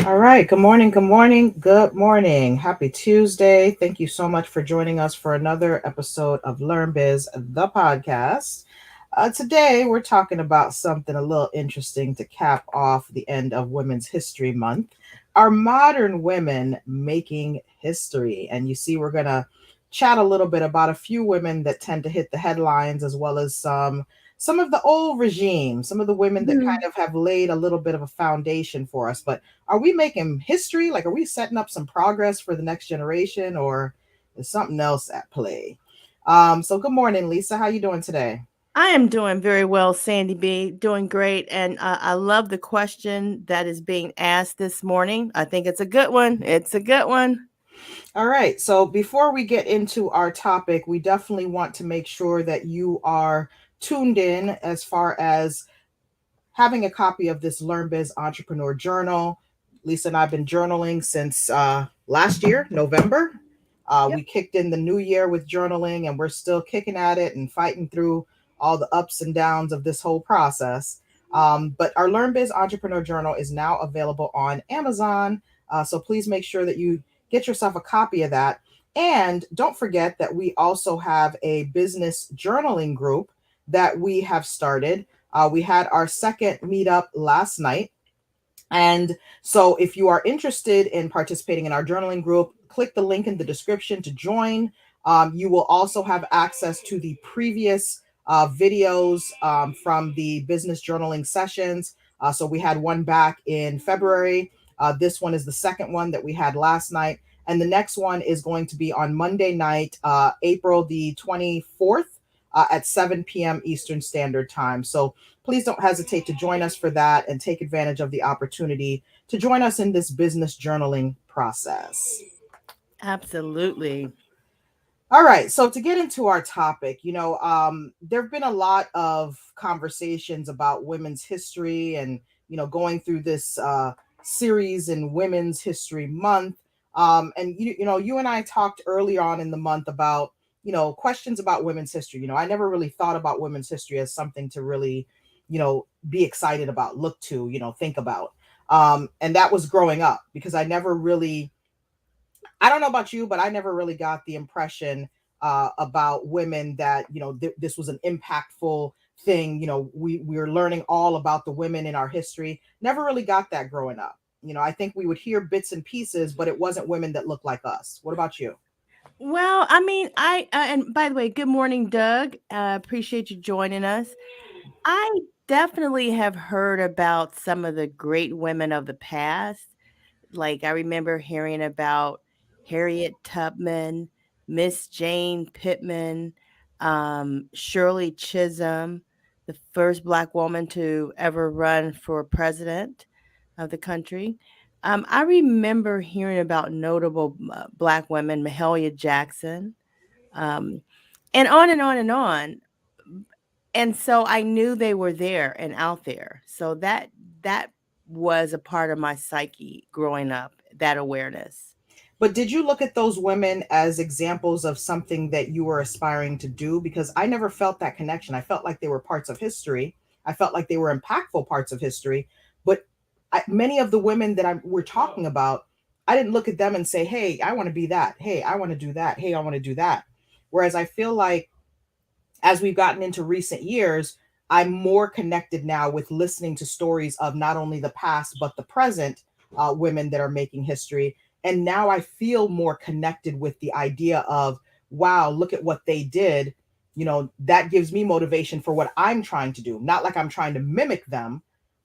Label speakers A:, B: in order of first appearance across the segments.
A: All right. Good morning. Good morning. Good morning. Happy Tuesday. Thank you so much for joining us for another episode of LearnBiz The Podcast. Today, we're talking about something a little interesting to cap off the end of Women's History Month. Are modern women making history? And you see, we're going to chat a little bit about a few women that tend to hit the headlines, as well as some of the old regime, some of the women that kind
B: Mhm.
A: of have laid a little bit of a foundation for us. But are we making history? Like, are we setting up some progress for the next generation, or is something else at play? So good morning, Lisa. How you doing today?
B: I am doing very well, Sandy B. Doing great. And I love the question that is being asked this morning. I think it's a good one. It's a good one.
A: All right. So before we get into our topic, we definitely want to make sure that you are tuned in as far as having a copy of this Learn Biz Entrepreneur Journal. Lisa and I have been journaling since last year, November.
B: Yep.
A: We kicked in the new year with journaling, and we're still kicking at it and fighting through all the ups and downs of this whole process. But our Learn Biz Entrepreneur Journal is now available on Amazon. So please make sure that you get yourself a copy of that. And don't forget that we also have a business journaling group that we have started. We had our second meetup last night. And so, if you are interested in participating in our journaling group, click the link in the description to join. You will also have access to the previous videos from the business journaling sessions. So, we had one back in February. This one is the second one that we had last night. And the next one is going to be on Monday night, April the 24th at 7 p.m. Eastern Standard Time. So, please don't hesitate to join us for that and take advantage of the opportunity to join us in this business journaling process.
B: Absolutely.
A: All right, so to get into our topic, there have been a lot of conversations about women's history and, going through this series in Women's History Month. And, you and I talked earlier on in the month about, questions about women's history. I never really thought about women's history as something to really, be excited about, look to, think about. And that was growing up because I don't know about you, but I never really got the impression about women that this was an impactful thing. We were learning all about the women in our history. Never really got that growing up. I think we would hear bits and pieces, but it wasn't women that looked like us. What about you?
B: Well, I mean, and by the way, good morning, Doug. Appreciate you joining us. I definitely have heard about some of the great women of the past. Like I remember hearing about Harriet Tubman, Miss Jane Pittman, Shirley Chisholm, the first black woman to ever run for president of the country. I remember hearing about notable black women, Mahalia Jackson, um, and on and on and on. And so I knew they were there and out there. So that was a part of my psyche growing up, that awareness.
A: But did you look at those women as examples of something that you were aspiring to do? Because I never felt that connection. I felt like they were parts of history. I felt like they were impactful parts of history. But many of the women that we're talking about, I didn't look at them and say, hey, I want to be that. Hey, I want to do that. Hey, I want to do that. Whereas I feel like as we've gotten into recent years, I'm more connected now with listening to stories of not only the past, but the present women that are making history. And now I feel more connected with the idea of, wow, look at what they did. That gives me motivation for what I'm trying to do. Not like I'm trying to mimic them,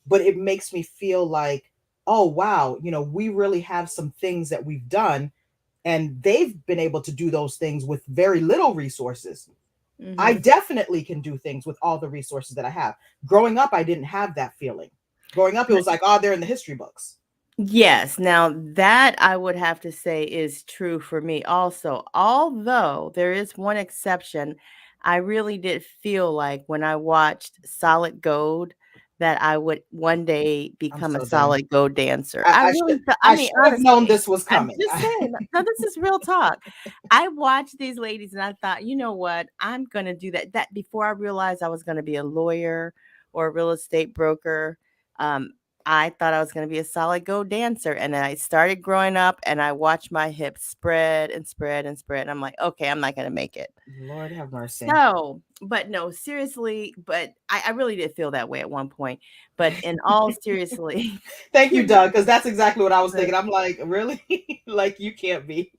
A: but it makes me feel like, oh, wow, we really have some things that we've done, and they've been able to do those things with very little resources. I
B: Hmm.
A: definitely can do things with all the resources that I have. Growing up, I didn't have that feeling. Growing up, it was like, oh, they're in the history books.
B: Yes, now that I would have to say is true for me also. Although there is one exception, I really did feel like when I watched Solid Gold that I would one day
A: I'm
B: become a
A: so done.
B: solid gold dancer.
A: I,
B: I
A: I
B: really
A: should
B: felt, I
A: I
B: mean,
A: should have known
B: honestly,
A: this was
B: I'm
A: coming.
B: just saying, no, this is real talk. I watched these ladies and I thought, you know what? I'm going to do that. That before I realized I was going to be a lawyer or a real estate broker. Um, I thought I was going to be a solid go dancer. And then I started growing up and I watched my hips spread and spread and spread. And I'm like, okay, I'm not going to make it.
A: Lord have mercy.
B: So, but no, seriously, but I really did feel that way at one point. But in all seriously,
A: Thank you,
B: you know,
A: Doug, because that's exactly what I was
B: the-
A: thinking. I'm like, really? Like, you can't be.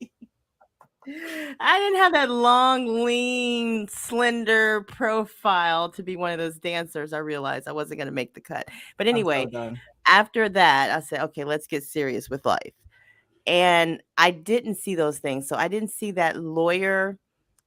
B: I didn't have that long, lean, slender profile to be one of those dancers. I realized I wasn't going to make the cut. But
A: I'm so
B: anyway,
A: done.
B: after that, I said, okay, let's get serious with life. And I didn't see those things. So I didn't see that lawyer,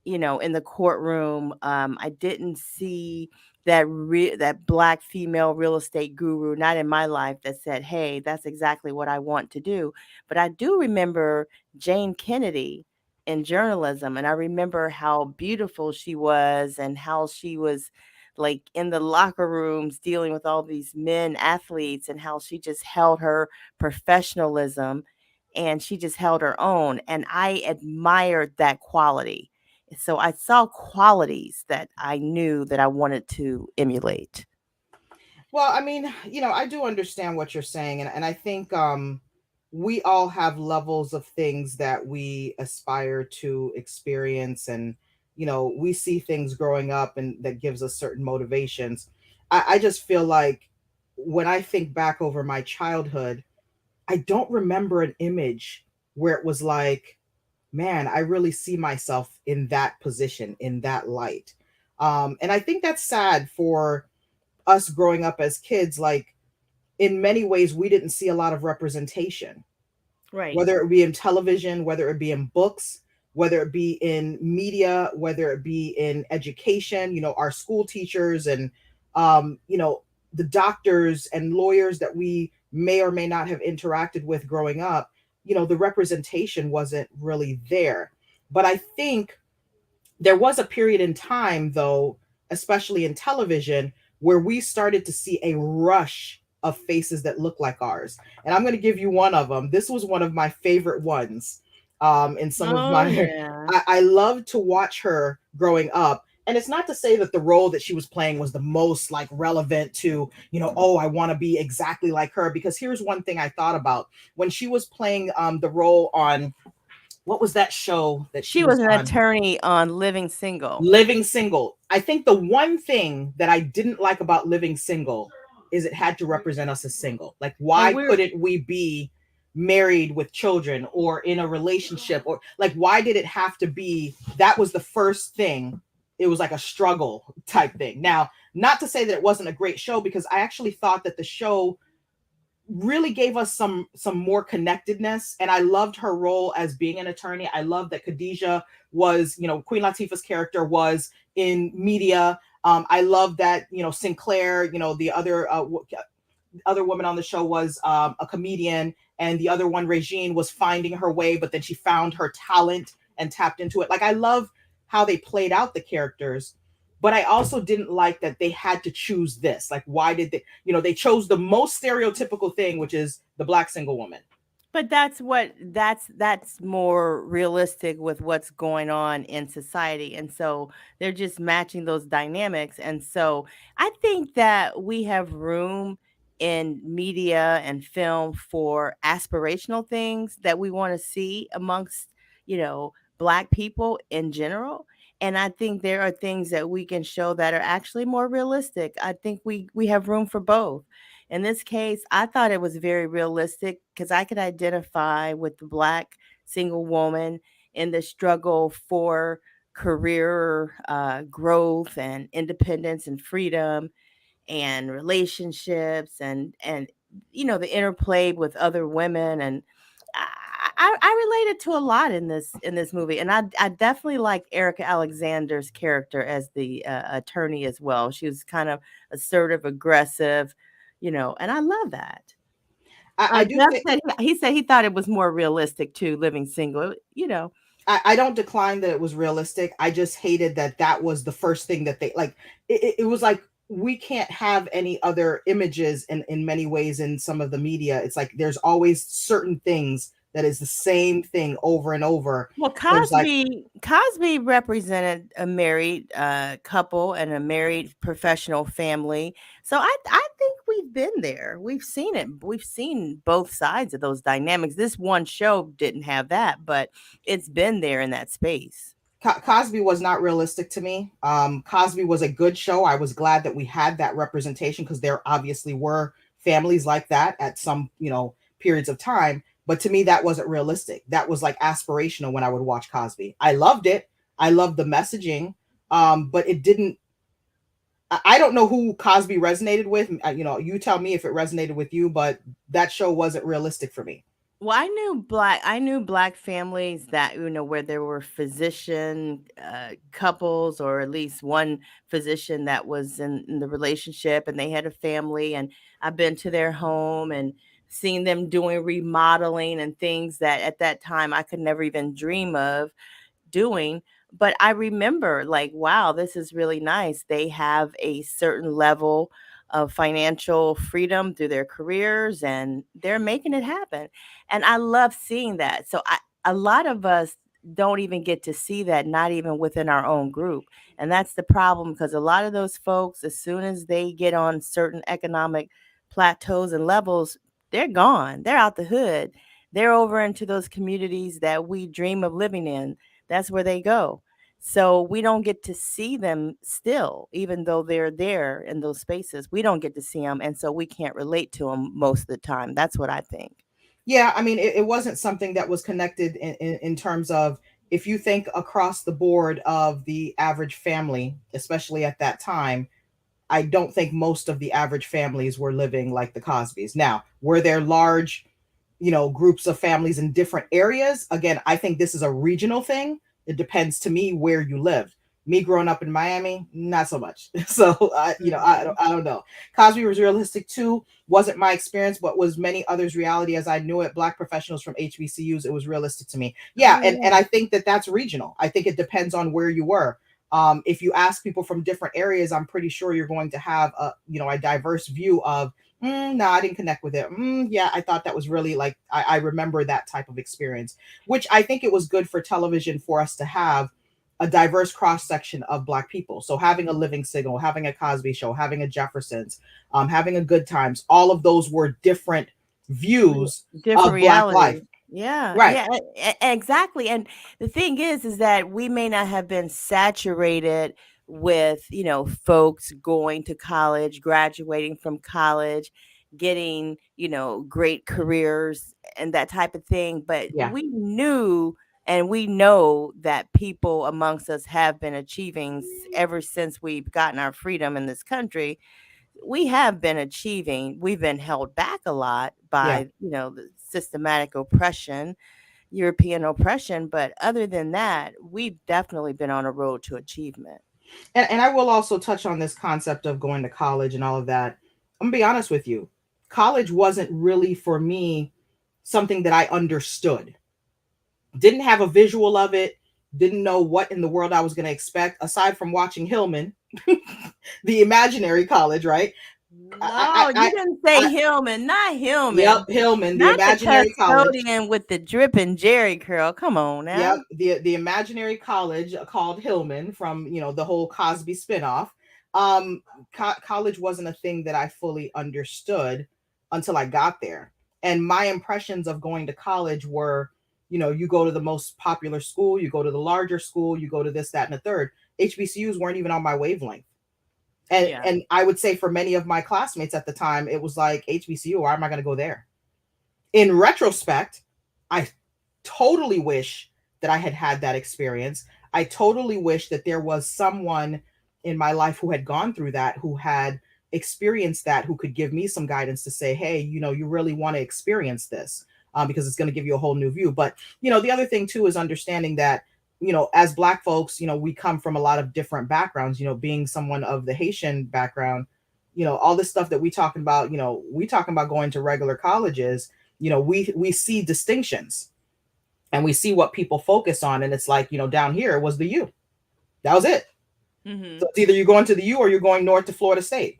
B: in the courtroom. I didn't see that black female real estate guru, not in my life, that said, "Hey, that's exactly what I want to do." But I do remember Jane Kennedy in journalism, and I remember how beautiful she was and how she was like in the locker rooms dealing with all these men athletes and how she just held her professionalism and she just held her own, and I admired that quality. So I saw qualities that I knew that I wanted to emulate.
A: Well, I mean, I do understand what you're saying, and I think we all have levels of things that we aspire to experience, and we see things growing up, and that gives us certain motivations. I just feel like when I think back over my childhood, I don't remember an image where it was like, man, I really see myself in that position, in that light. And I think that's sad for us growing up as kids. Like, in many ways, we didn't see a lot of representation,
B: Right.
A: whether it be in television, whether it be in books, whether it be in media, whether it be in education. Our school teachers and the doctors and lawyers that we may or may not have interacted with growing up, the representation wasn't really there. But I think there was a period in time, though, especially in television, where we started to see a rush of faces that look like ours. And I'm going to give you one of them. This was one of my favorite ones. In some of
B: Oh
A: my,
B: yeah.
A: I loved to watch her growing up. And it's not to say that the role that she was playing was the most like relevant to, oh, I want to be exactly like her. Because here's one thing I thought about when she was playing the role on, what was that show that she
B: She was
A: was
B: an
A: on?
B: attorney on Living Single.
A: Living Single. I think the one thing that I didn't like about Living Single is it had to represent us as single. Like,
B: And
A: why
B: we're
A: couldn't we be married with children or in a relationship? Or like, why did it have to be that was the first thing? It was like a struggle type thing. Now, not to say that it wasn't a great show, because I actually thought that the show really gave us some more connectedness, and I loved her role as being an attorney. I love that Khadijah was, Queen Latifah's character was in media. I love that, Sinclair, the other woman on the show was a comedian, and the other one, Regine, was finding her way, but then she found her talent and tapped into it. Like, I love how they played out the characters, but I also didn't like that they had to choose this. Like, why did they chose the most stereotypical thing, which is the black single woman.
B: But that's more realistic with what's going on in society. And so they're just matching those dynamics. And so I think that we have room in media and film for aspirational things that we want to see amongst, black people in general. And I think there are things that we can show that are actually more realistic. I think we have room for both. In this case, I thought it was very realistic because I could identify with the black single woman in the struggle for career growth and independence and freedom and relationships and the interplay with other women. And I related to a lot in this movie, and I definitely like Erica Alexander's character as the attorney as well. She was kind of assertive, aggressive, and I love that.
A: I do
B: Jeff
A: think
B: said he said he thought it was more realistic too, living single.
A: I don't decline that it was realistic. I just hated that that was the first thing that they like. It was like, we can't have any other images in many ways in some of the media. It's like there's always certain things that is the same thing over and over.
B: Well,
A: And it's like,
B: Cosby represented a married couple and a married professional family. So I think we've been there. We've seen it. We've seen both sides of those dynamics. This one show didn't have that, but it's been there in that space.
A: Cosby was not realistic to me. Cosby was a good show. I was glad that we had that representation because there obviously were families like that at some, periods of time. But to me, that wasn't realistic. That was like aspirational when I would watch Cosby. I loved it. I loved the messaging. But it didn't. I don't know who Cosby resonated with. You tell me if it resonated with you, but that show wasn't realistic for me.
B: Well, I knew black families that, where there were physician couples, or at least one physician that was in the relationship, and they had a family, and I've been to their home and seen them doing remodeling and things that at that time I could never even dream of doing. But I remember, like, wow, this is really nice. They have a certain level of financial freedom through their careers, and they're making it happen. And I love seeing that. A lot of us don't even get to see that, not even within our own group. And that's the problem, because a lot of those folks, as soon as they get on certain economic plateaus and levels, they're gone. They're out the hood. They're over into those communities that we dream of living in. That's where they go. So we don't get to see them still, even though they're there in those spaces. We don't get to see them. And so we can't relate to them most of the time. That's what I think.
A: Yeah, I mean, it wasn't something that was connected in terms of, if you think across the board of the average family, especially at that time, I don't think most of the average families were living like the Cosbys. Now, were there large, groups of families in different areas? Again, I think this is a regional thing. It depends to me where you lived. Me growing up in Miami, not so much. So
B: Mhm.
A: I don't know. Cosby was realistic too. Wasn't my experience, but was many others' reality as I knew it. Black professionals from HBCUs, it was realistic to me. Yeah,
B: Oh,
A: and
B: yeah.
A: I think that that's regional. I think it depends on where you were. If you ask people from different areas, I'm pretty sure you're going to have a diverse view of, no, I didn't connect with it. Yeah, I thought that was really like, I remember that type of experience, which I think it was good for television for us to have a diverse cross section of Black people. So having a Living Signal, having a Cosby Show, having a Jeffersons, having a Good Times, all of those were different
B: Re-
A: views
B: Different
A: of Black life.
B: realities. Yeah,
A: Right.
B: yeah, exactly. And the thing is that we may not have been saturated with, folks going to college, graduating from college, getting, great careers and that type of thing. But
A: Yeah.
B: we knew and we know that people amongst us have been achieving ever since we've gotten our freedom in this country. We have been achieving. We've been held back a lot
A: Yeah.
B: by, the systematic oppression, European oppression. But other than that, we've definitely been on a road to achievement.
A: And I will also touch on this concept of going to college and all of that. I'm gonna be honest with you. College wasn't really for me something that I understood. Didn't have a visual of it, didn't know what in the world I was going to expect aside from watching Hillman, the imaginary college, right?
B: No, you didn't say
A: I
B: Hillman, not
A: Yep,
B: Hillman,
A: Hillman, the
B: not the
A: imaginary college.
B: custodian with the dripping Jerry curl. Come on
A: Yep,
B: now.
A: the imaginary college called Hillman from the whole Cosby spinoff. Um, College wasn't a thing that I fully understood until I got there, and my impressions of going to college were, you go to the most popular school, you go to the larger school, you go to this, that, and the third. HBCUs weren't even on my wavelength, and
B: Yeah.
A: and I would say for many of my classmates at the time, it was like, HBCU, why am I going to go there? In retrospect, I totally wish that I had had that experience. I totally wish that there was someone in my life who had gone through that, who had experienced that, who could give me some guidance to say, hey, you really want to experience this, because it's going to give you a whole new view. But, the other thing too is understanding that, as Black folks, we come from a lot of different backgrounds, being someone of the Haitian background, all this stuff that we talking about going to regular colleges, we see distinctions and we see what people focus on, and it's like, down here was the U. That was it. So
B: Hmm.
A: it's either you're going to the U or you're going north to Florida State.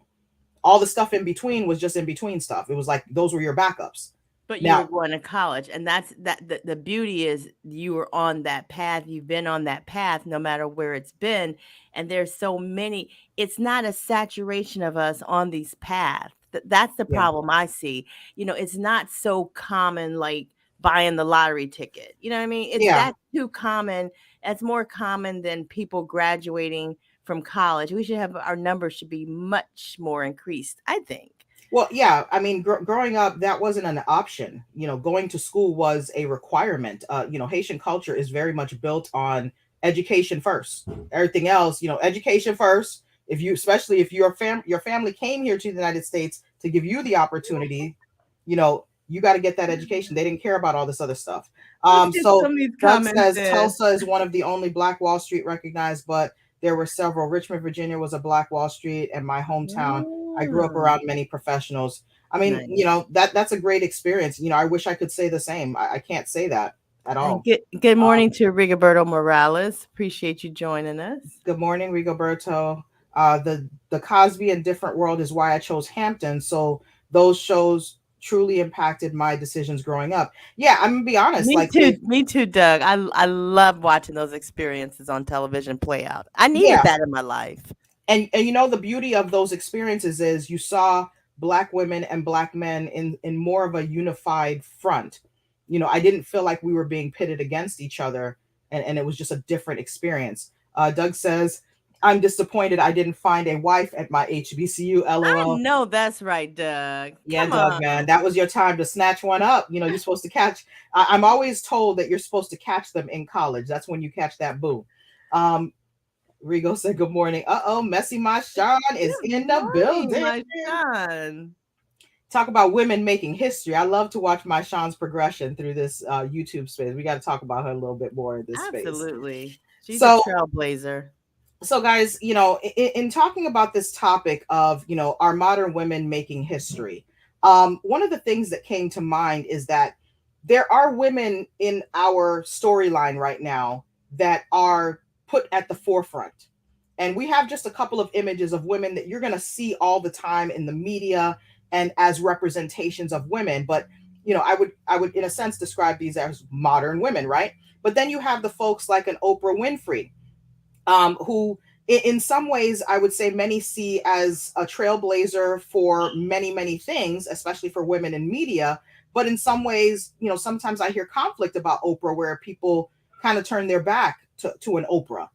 A: All the stuff in between was just in between stuff. It was like those were your backups.
B: But you were
A: Now,
B: going to college, and that's the beauty is you were on that path. You've been on that path no matter where it's been. And there's so many, it's not a saturation of us on these paths. That's the
A: yeah,
B: problem I see. It's not so common like buying the lottery ticket. You know what I mean? It's
A: yeah.
B: that too common. It's more common than people graduating from college. We should have our numbers should be much more increased, I think.
A: Well, yeah, I mean, growing up, that wasn't an option. Going to school was a requirement. Haitian culture is very much built on education first. Everything else, education first. If you, especially if your family came here to the United States to give you the opportunity, you got to get that education. They didn't care about all this other stuff.
B: Let's get
A: So
B: some of these
A: Doug
B: comments
A: says
B: in.
A: Tulsa is one of the only Black Wall Street recognized, but there were several. Richmond, Virginia was a Black Wall Street, and my hometown. I grew up
B: Mm,
A: around many professionals. I mean,
B: nice.
A: that's a great experience. I wish I could say the same. I can't say that at
B: And
A: all.
B: good
A: Um,
B: morning to Rigoberto Morales. Appreciate you joining us.
A: Good morning, Rigoberto. The Cosby and Different World is why I chose Hampton. So those shows truly impacted my decisions growing up. Yeah, I'm gonna be honest.
B: Me
A: Like
B: too. Me too, Doug. I love watching those experiences on television play out. I needed
A: yeah,
B: that in my life.
A: and the beauty of those experiences is you saw Black women and Black men in more of a unified front. I didn't feel like we were being pitted against each other, and it was just a different experience. Doug says, I'm disappointed I didn't find a wife at my HBCU.
B: I
A: LOL.
B: know that's right, Doug.
A: Yeah,
B: Come
A: Doug, man,
B: on.
A: that was your time to snatch one up. You're supposed to catch. I'm always told that you're supposed to catch them in college. That's when you catch that boo. Um, Rigo said, good morning. Uh-oh, Messy My Sean is
B: Good
A: in the
B: morning,
A: building.
B: my son.
A: Talk about women making history. I love to watch my Sean's progression through this YouTube space. We got to talk about her a little bit more in this space.
B: Absolutely. She's a
A: So,
B: trailblazer.
A: guys, in talking about this topic of, our modern women making history, one of the things that came to mind is that there are women in our storyline right now that are put at the forefront. And we have just a couple of images of women that you're going to see all the time in the media and as representations of women. But, I would, in a sense, describe these as modern women, right? But then you have the folks like an Oprah Winfrey, who in some ways I would say many see as a trailblazer for many, many things, especially for women in media. But in some ways, sometimes I hear conflict about Oprah where people kind of turn their back to an Oprah,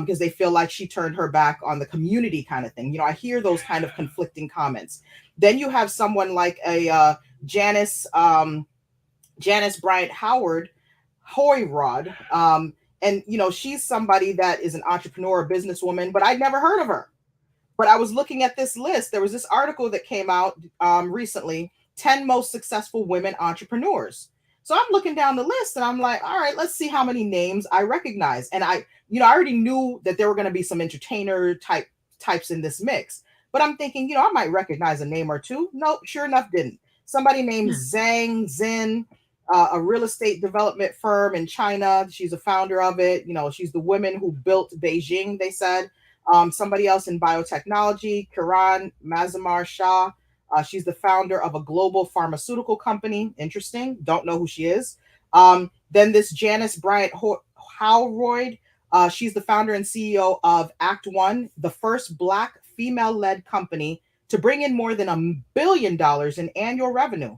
A: because they feel like she turned her back on the community kind of thing. I hear those kind of conflicting comments. Then you have someone like a Janice Bryant Howard Hoyrod. And she's somebody that is an entrepreneur, a businesswoman, but I'd never heard of her. But I was looking at this list. There was this article that came out recently, 10 most successful women entrepreneurs. So I'm looking down the list and I'm like, all right, let's see how many names I recognize. And I already knew that there were going to be some entertainer types in this mix. But I'm thinking, I might recognize a name or two. Nope, sure enough, didn't. Somebody named Zhang Zin, a real estate development firm in China. She's a founder of it. She's the woman who built Beijing, they said. Somebody else in biotechnology, Kiran Mazumar Shah. She's the founder of a global pharmaceutical company. Interesting. Don't know who she is. Then this Janice Bryant Howroyd. She's the founder and CEO of Act One, the first Black female-led company to bring in more than $1 billion in annual revenue.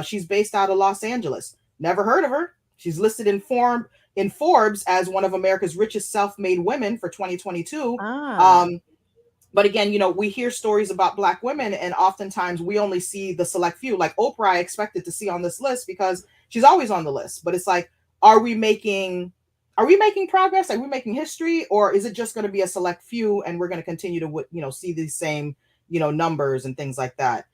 A: She's based out of Los Angeles. Never heard of her. She's listed in Forbes as one of America's richest self-made women for 2022.
B: Ah.
A: But again, we hear stories about Black women, and oftentimes we only see the select few. Like Oprah, I expected to see on this list because she's always on the list. But it's like, are we making progress? Are we making history, or is it just going to be a select few, and we're going to continue to see these same numbers and things like that?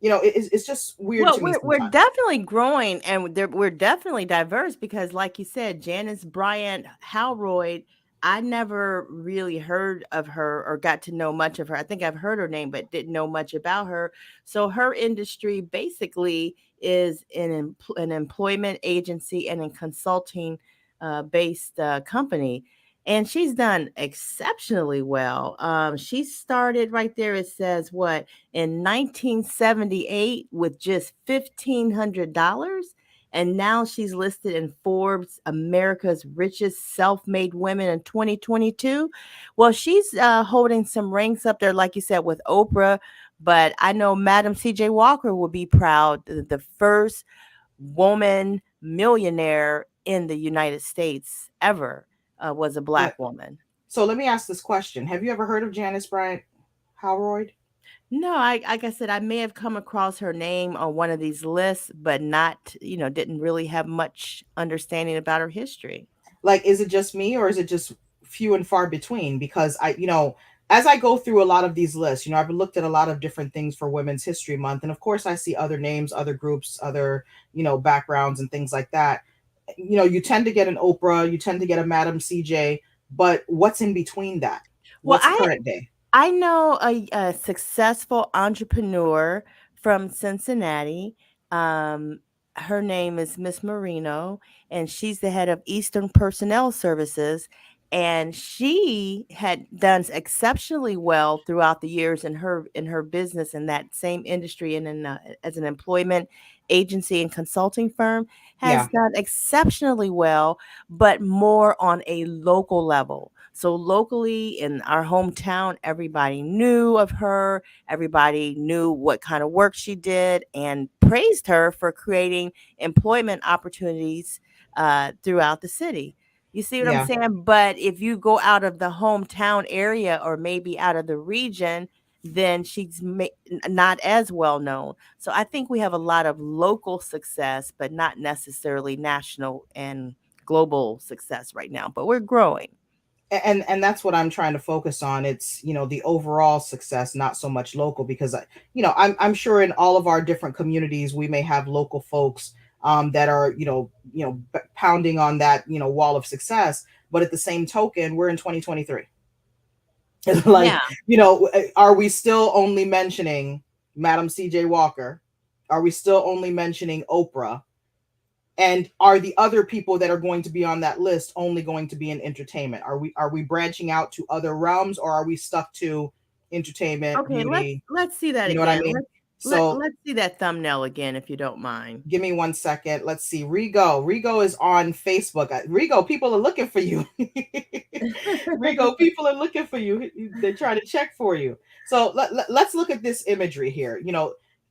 A: It's just weird
B: Well,
A: to me
B: we're
A: sometimes.
B: definitely growing, and we're definitely diverse because, like you said, Janice Bryant Howroyd, I never really heard of her or got to know much of her. I think I've heard her name, but didn't know much about her. So her industry basically is an employment agency and a consulting based company. and she's done exceptionally well. She started right there. It says what in 1978 with just $1,500, and now she's listed in Forbes America's Richest Self-Made Women in 2022. Well, she's holding some ranks up there, like you said, with Oprah. But I know Madam C.J. Walker will be proud. The first woman millionaire in the United States ever was a
A: Uh,
B: black woman.
A: so let me ask this question: have you ever heard of Janice Bryant Howard?
B: No, I like I said, I may have come across her name on one of these lists, but not, didn't really have much understanding about her history.
A: Like, is it just me, or is it just few and far between? Because as I go through a lot of these lists, I've looked at a lot of different things for Women's History Month, and of course I see other names, other groups, other backgrounds and things like that. You tend to get an Oprah, you tend to get a Madam CJ, but what's in between that?
B: Well,
A: What's current day?
B: I know a successful entrepreneur from Cincinnati. Um, Her name is Miss Marino, and she's the head of Eastern Personnel Services. And she had done exceptionally well throughout the years in her business in that same industry, and as an employment agency and consulting firm, has
A: Yeah,
B: done exceptionally well, but more on a local level. So locally in our hometown, everybody knew of her. Everybody knew what kind of work she did and praised her for creating employment opportunities throughout the city. You see what I'm
A: yeah.
B: saying? But if you go out of the hometown area or maybe out of the region, then not as well known. So I think we have a lot of local success, but not necessarily national and global success right now. But we're growing.
A: And that's what I'm trying to focus on. It's the overall success, not so much local, because I'm sure in all of our different communities we may have local folks that are pounding on that wall of success, but at the same token we're in 2023.
B: Yeah.
A: Like, are we still only mentioning Madam CJ Walker? Are we still only mentioning Oprah? And are the other people that are going to be on that list only going to be in entertainment? Are we branching out to other realms, or are we stuck to entertainment,
B: Okay, let's
A: beauty?
B: let's see that
A: You know what I
B: again.
A: mean?
B: Let
A: So
B: let's see that thumbnail again if you don't mind.
A: give me 1 second. Let's see. Rigo is on Facebook. Rigo, people are looking for you. Rigo, people are looking for you. They're trying to check for you. So let's look at this imagery here.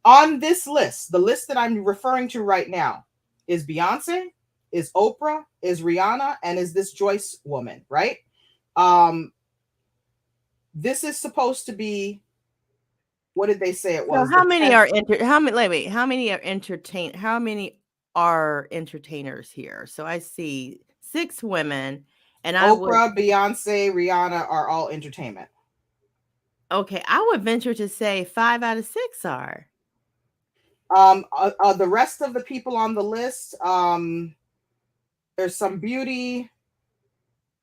A: On this list, the list that I'm referring to right now is Beyonce, is Oprah, is Rihanna, and is this Joyce woman, right? Um, this is supposed to be, what did they say it
B: So
A: was? The 10th.
B: how many are entertainers here? So I see 6 women, and I would
A: Oprah, Beyonce, Rihanna are all entertainment.
B: okay, I would venture to say 5 out of 6 are.
A: The rest of the people on the list, there's some beauty,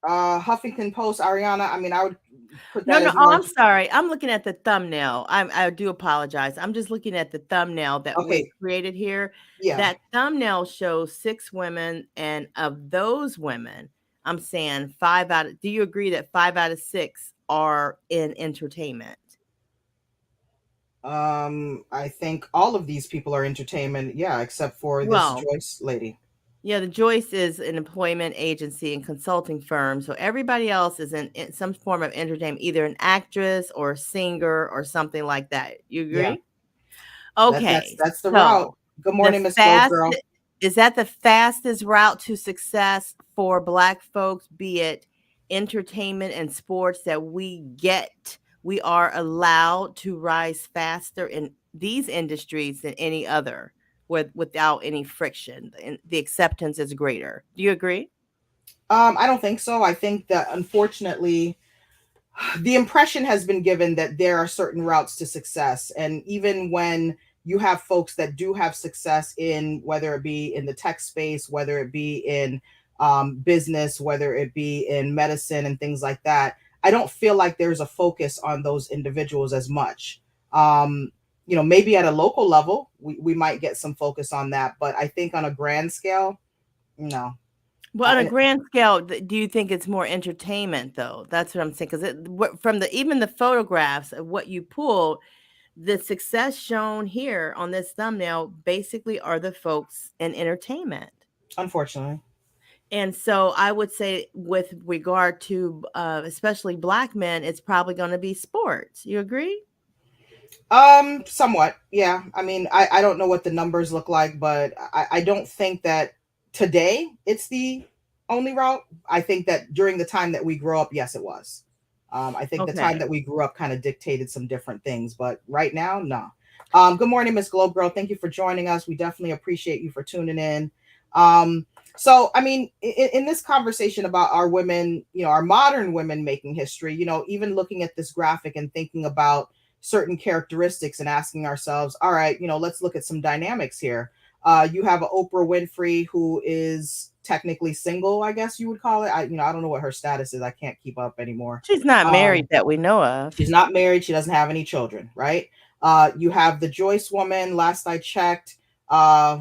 A: Huffington Post, Ariana. I mean, I would put
B: No,
A: that
B: no,
A: as
B: oh,
A: more.
B: I'm sorry. I'm looking at the thumbnail. I do apologize. I'm just looking at the thumbnail that we've
A: Okay,
B: created here.
A: yeah.
B: That thumbnail shows 6 women, and of those women, I'm saying 5 out of do you agree that 5 out of 6 are in entertainment?
A: I think all of these people are entertainment, yeah, except for this
B: Well,
A: Joyce lady.
B: yeah, the Joyce is an employment agency and consulting firm, so everybody else is in some form of entertainment, either an actress or a singer or something like that. You
A: Yeah,
B: agree?
A: that's
B: Okay,
A: that's the route.
B: so
A: Good
B: the
A: morning, Miss Rose
B: fast
A: Girl.
B: is that the fastest route to success for Black folks, be it entertainment and sports, that we are allowed to rise faster in these industries than any other without any friction, and the acceptance is greater. Do you agree?
A: I don't think so. I think that unfortunately the impression has been given that there are certain routes to success, and even when you have folks that do have success in, whether it be in the tech space, whether it be in business, whether it be in medicine and things like that, I don't feel like there's a focus on those individuals as much. um, Maybe at a local level we might get some focus on that, but I think on a grand scale, no.
B: Well, on a grand scale, do you think it's more entertainment though? That's what I'm saying. Because from the even the photographs of what you pulled, the success shown here on this thumbnail basically are the folks in entertainment.
A: Unfortunately.
B: And so I would say, with regard to especially black men, it's probably going to be sports. You agree?
A: Somewhat, yeah. I mean, I don't know what the numbers look like, but I don't think that today it's the only route. I think that during the time that we grew up, yes, it was. I think the time
B: Okay.
A: that we grew up kind of dictated some different things, but right now, no. Good morning, Miss Globe Girl. Thank you for joining us. We definitely appreciate you for tuning in. Um, so, I mean, in this conversation about our women, our modern women making history, even looking at this graphic and thinking about certain characteristics and asking ourselves, all right, let's look at some dynamics here. You have a Oprah Winfrey who is technically single, I guess you would call it. I don't know what her status is. I can't keep up anymore.
B: She's not
A: Um,
B: married that we know of.
A: she's not married. She doesn't have any children, right? You have the Joyce woman. Last I checked, uh,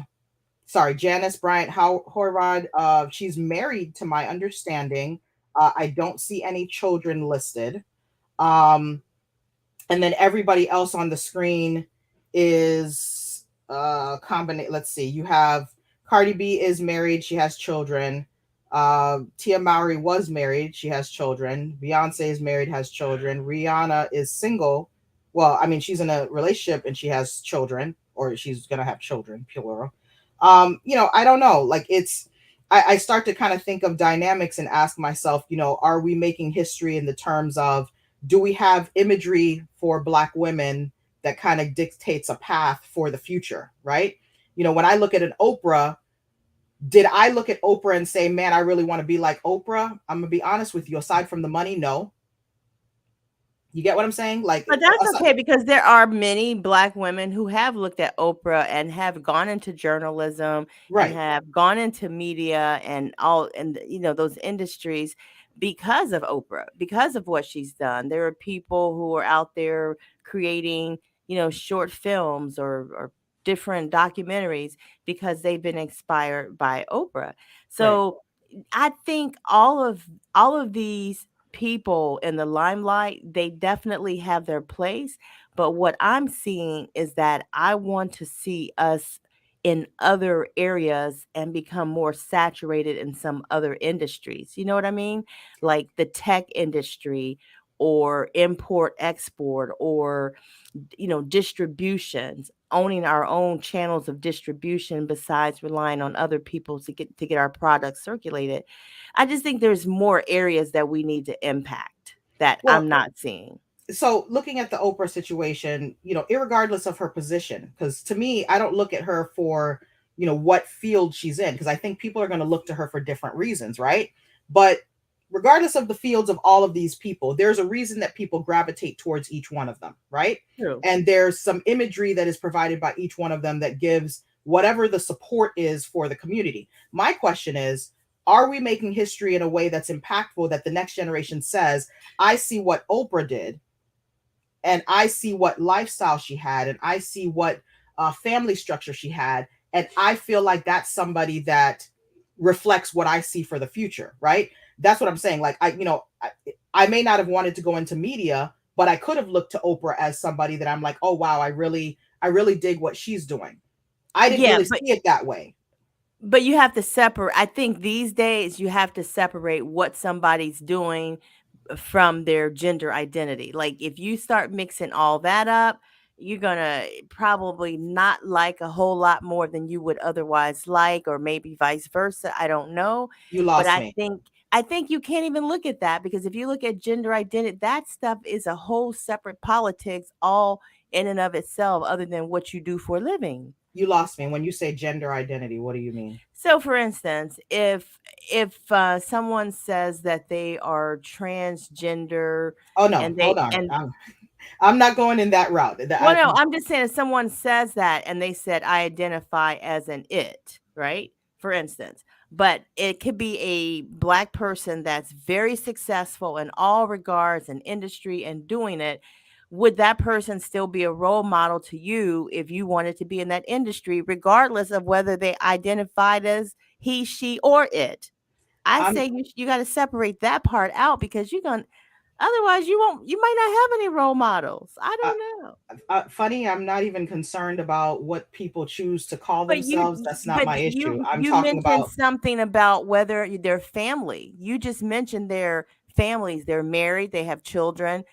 A: sorry, Janice Bryant Horrod. She's married, to my understanding. I don't see any children listed. Um, and then everybody else on the screen is combination. Let's see, you have Cardi B is married, she has children. Tia Mowry was married, she has children. Beyonce is married, has children. Rihanna is single. Well, I mean, she's in a relationship and she has children, or she's gonna have children, plural. I don't know, like I start to kind of think of dynamics and ask myself, are we making history in the terms of, do we have imagery for black women that kind of dictates a path for the future, right? When I look at an Oprah, did I look at Oprah and say, man, I really want to be like Oprah? I'm gonna be honest with you, aside from the money, no. You get what I'm saying? Like,
B: But that's okay, because there are many black women who have looked at Oprah and have gone into journalism and
A: right,
B: have gone into media and all, and those industries, because of Oprah, because of what she's done. There are people who are out there creating, short films or different documentaries because they've been inspired by Oprah.
A: right.
B: So I think all of these people in the limelight, they definitely have their place. But what I'm seeing is that I want to see us in other areas and become more saturated in some other industries. You know what I mean? Like the tech industry, or import export, or distributions, owning our own channels of distribution besides relying on other people to get our products circulated. I just think there's more areas that we need to impact that
A: Well,
B: I'm not seeing.
A: so looking at the Oprah situation, irregardless of her position, because to me, I don't look at her for, what field she's in, because I think people are going to look to her for different reasons, right? But regardless of the fields of all of these people, there's a reason that people gravitate towards each one of them, right?
B: True.
A: And there's some imagery that is provided by each one of them that gives whatever the support is for the community. My question is, are we making history in a way that's impactful, that the next generation says, I see what Oprah did, and I see what lifestyle she had, and I see what family structure she had, and I feel like that's somebody that reflects what I see for the future, right? That's what I'm saying. Like, I may not have wanted to go into media, but I could have looked to Oprah as somebody that I'm like, oh wow, I really dig what she's doing. I didn't
B: Yeah,
A: really
B: but
A: see it that way.
B: you have to separate. I think these days you have to separate what somebody's doing from their gender identity. Like if you start mixing all that up, you're going to probably not like a whole lot more than you would otherwise like, or maybe vice versa. I don't know.
A: You
B: But
A: lost
B: I
A: me.
B: think I think you can't even look at that, because if you look at gender identity, that stuff is a whole separate politics all in and of itself, other than what you do for a living.
A: You lost me. When you say gender identity, what do you mean?
B: So, for instance, if someone says that they are transgender,
A: Oh no,
B: and
A: hold
B: they
A: on.
B: and
A: I'm not going in that route.
B: well, no, I'm just saying, if someone says that and they said, I identify as an it, right? For instance, but it could be a black person that's very successful in all regards in industry and doing it. Would that person still be a role model to you if you wanted to be in that industry, regardless of whether they identified as he, she, or it? I
A: I'm
B: say you got to separate that part out because you're going to otherwise you might not have any role models. I
A: uh,
B: don't know.
A: funny. I'm not even concerned about what people choose to call
B: But
A: themselves. That's not my issue. I'm
B: you
A: talking
B: mentioned
A: about,
B: something about whether their family. You just mentioned their families. They're married, they have children.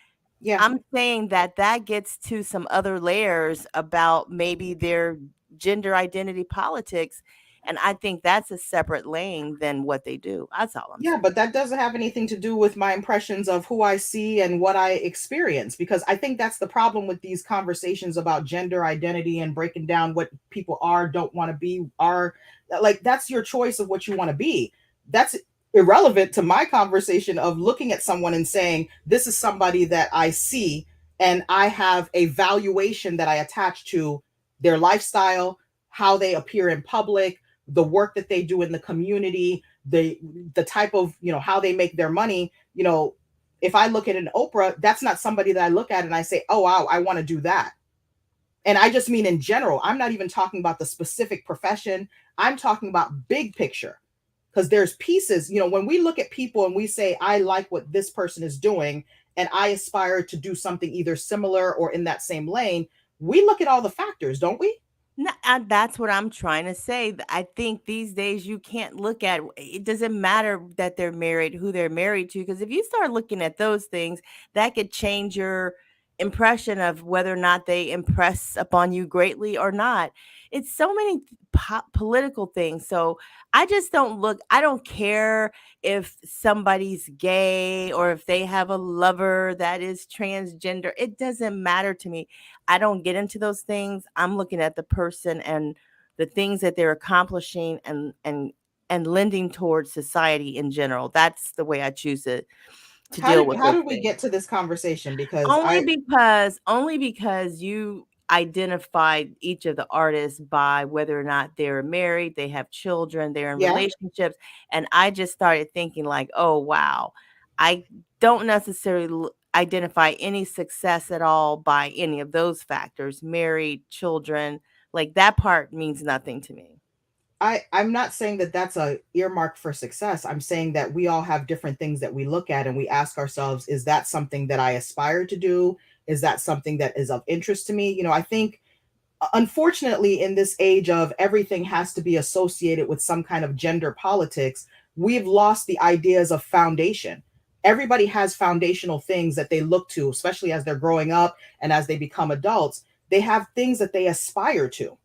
A: yeah.
B: I'm saying that that gets to some other layers about maybe their gender identity politics, and I think that's a separate lane than what they do. That's all I'm
A: Yeah,
B: saying.
A: but that doesn't have anything to do with my impressions of who I see and what I experience, because I think that's the problem with these conversations about gender identity and breaking down what people are, don't want to be, are. Like, that's your choice of what you want to be. That's irrelevant to my conversation of looking at someone and saying, this is somebody that I see and I have a valuation that I attach to their lifestyle, how they appear in public, the work that they do in the community, the type of, how they make their money. If I look at an Oprah, that's not somebody that I look at and I say, oh wow, I want to do that. And I just mean in general. I'm not even talking about the specific profession. I'm talking about big picture, because there's pieces. When we look at people and we say, I like what this person is doing and I aspire to do something either similar or in that same lane, we look at all the factors, don't we?
B: No, that's what I'm trying to say. I think these days you can't look at it doesn't matter that they're married, who they're married to, because if you start looking at those things, that could change your impression of whether or not they impress upon you greatly or not. It's so many political things. So I just don't look, I don't care if somebody's gay or if they have a lover that is transgender. It doesn't matter to me. I don't get into those things. I'm looking at the person and the things that they're accomplishing and lending towards society in general. That's the way I choose to
A: How
B: deal
A: did
B: with
A: how
B: those
A: did we
B: things.
A: get to this conversation? Because I
B: Only because you identified each of the artists by whether or not they're married, they have children, they're in
A: yeah.
B: relationships, and I just started thinking like, "Oh, wow. I don't necessarily identify any success at all by any of those factors, married, children, like that part means nothing to me."
A: I'm not saying that that's a earmark for success. I'm saying that we all have different things that we look at and we ask ourselves, is that something that I aspire to do? Is that something that is of interest to me? I think, unfortunately, in this age of everything has to be associated with some kind of gender politics, we've lost the ideas of foundation. Everybody has foundational things that they look to, especially as they're growing up and as they become adults. They have things that they aspire to,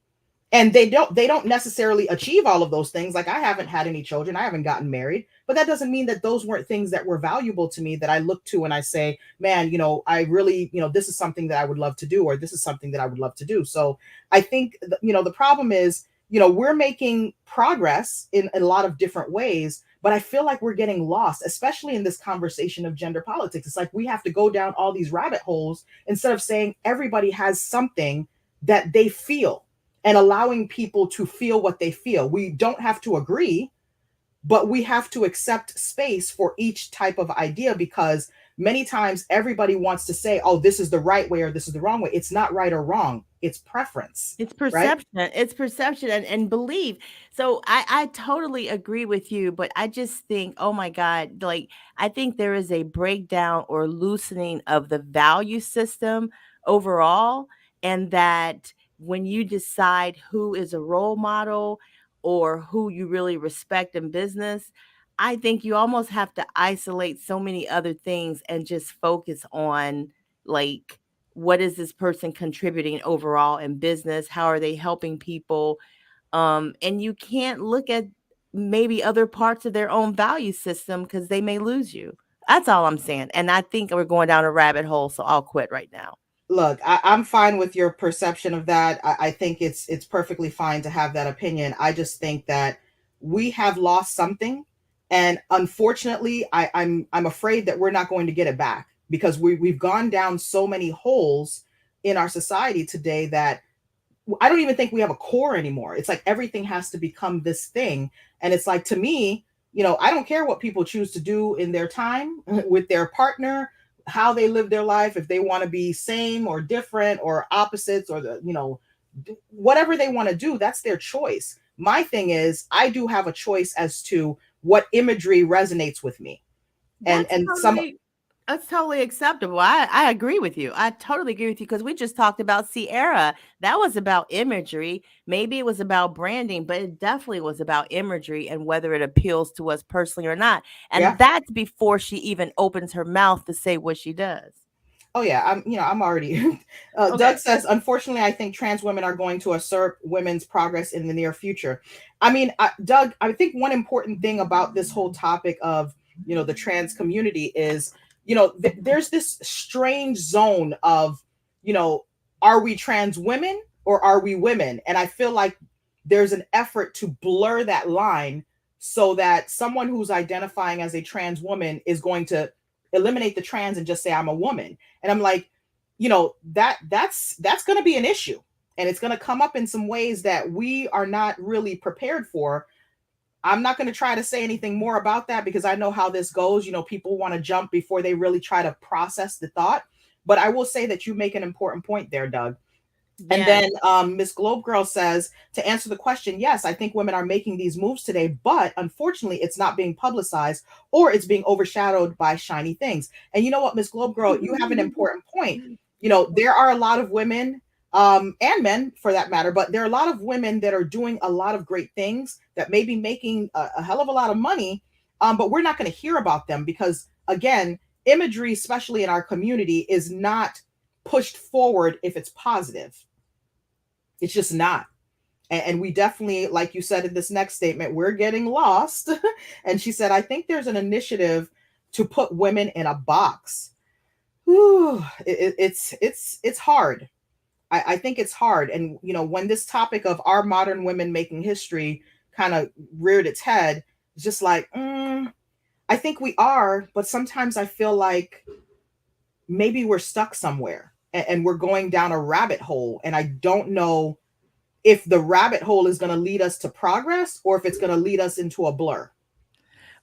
A: and they don't necessarily achieve all of those things. Like, I haven't had any children, I haven't gotten married, but that doesn't mean that those weren't things that were valuable to me, that I look to and I say, man, I really, this is something that I would love to do, or this is something that I would love to do. So I think the problem is, we're making progress in a lot of different ways, but I feel like we're getting lost, especially in this conversation of gender politics. It's like we have to go down all these rabbit holes instead of saying everybody has something that they feel, and allowing people to feel what they feel. We don't have to agree, but we have to accept space for each type of idea, because many times everybody wants to say, oh, this is the right way or this is the wrong way. It's not right or wrong, it's preference, right?
B: It's perception and belief. So I totally agree with you, but I just think, oh my God, like I think there is a breakdown or loosening of the value system overall, and that when you decide who is a role model or who you really respect in business, I think you almost have to isolate so many other things and just focus on like what is this person contributing overall in business? How are they helping people? And you can't look at maybe other parts of their own value system because they may lose you. That's all I'm saying. And I think we're going down a rabbit hole, so I'll quit right now.
A: Look, I'm fine with your perception of that. I think it's perfectly fine to have that opinion. I just think that we have lost something, and unfortunately, I'm afraid that we're not going to get it back, because we've gone down so many holes in our society today that I don't even think we have a core anymore. It's like everything has to become this thing. And it's like, to me, I don't care what people choose to do in their time with their partner, how they live their life, if they want to be same or different or opposites, or whatever they want to do, that's their choice. My thing is, I do have a choice as to what imagery resonates with me.
B: That's
A: And some
B: totally that's totally acceptable. I agree with you. I totally agree with you because we just talked about Sierra. That was about imagery. Maybe it was about branding, but it definitely was about imagery and whether it appeals to us personally or not. And
A: yeah.
B: that's before she even opens her mouth to say what she does.
A: Oh yeah, I'm already. Doug
B: Okay.
A: says, unfortunately, I think trans women are going to assert women's progress in the near future. I mean, Doug, I think one important thing about this whole topic of the trans community is there's this strange zone of you know are we trans women or are we women? And I feel like there's an effort to blur that line so that someone who's identifying as a trans woman is going to eliminate the trans and just say I'm a woman. And I'm like, that's going to be an issue, and it's going to come up in some ways that we are not really prepared for. I'm not going to try to say anything more about that because I know how this goes. People want to jump before they really try to process the thought. But I will say that you make an important point there, Doug. And
B: Yes.
A: then Miss Globe Girl says, to answer the question, yes, I think women are making these moves today, but unfortunately, it's not being publicized or it's being overshadowed by shiny things. And you know what, Miss Globe Girl, you have an important point. There are a lot of women and men for that matter, but there are a lot of women that are doing a lot of great things that may be making a hell of a lot of money, but we're not going to hear about them because, again, imagery, especially in our community, is not pushed forward if it's positive. It's just not. And we definitely, like you said in this next statement, we're getting lost. And she said, I think there's an initiative to put women in a box. Whew, it's hard. I think it's hard. And when this topic of our modern women making history kind of reared its head, it's just like, I think we are, but sometimes I feel like maybe we're stuck somewhere and we're going down a rabbit hole. And I don't know if the rabbit hole is going to lead us to progress or if it's going to lead us into a blur.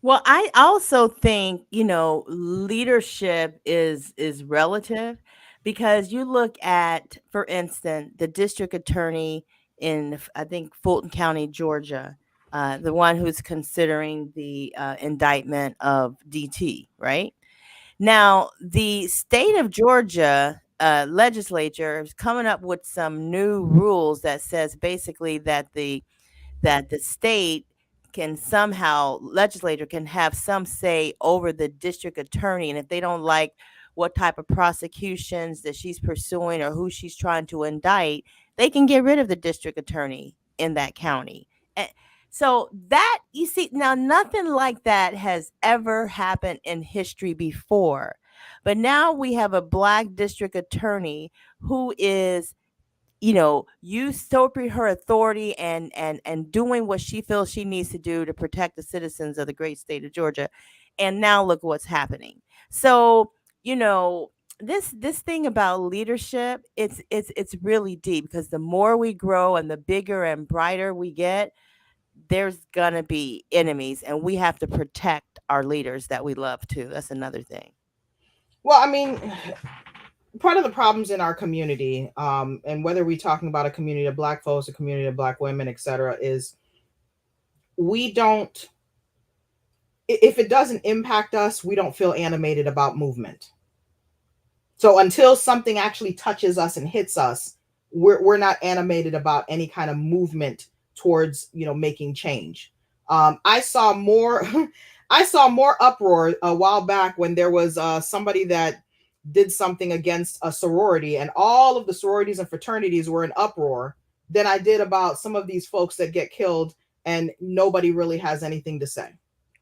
B: Well, I also think, leadership is relative because you look at, for instance, the district attorney in I think Fulton County, Georgia, the one who's considering the indictment of DT, right? Now, the state of Georgia legislature is coming up with some new rules that says basically that the state can somehow legislature can have some say over the district attorney, and if they don't like what type of prosecutions that she's pursuing or who she's trying to indict, they can get rid of the district attorney in that county. And so that, you see, now nothing like that has ever happened in history before, but now we have a black district attorney who is, usurping her authority and doing what she feels she needs to do to protect the citizens of the great state of Georgia. And now look what's happening. So, you know, this thing about leadership, it's really deep because the more we grow and the bigger and brighter we get, there's gonna be enemies, and we have to protect our leaders that we love too. That's another thing.
A: Well, I mean, part of the problems in our community, and whether we're talking about a community of black folks, a community of black women, etc., is we don't, if it doesn't impact us, we don't feel animated about movement. So until something actually touches us and hits us, we're not animated about any kind of movement towards making change. I saw more I saw more uproar a while back when there was somebody that did something against a sorority, and all of the sororities and fraternities were in uproar, than I did about some of these folks that get killed and nobody really has anything to say.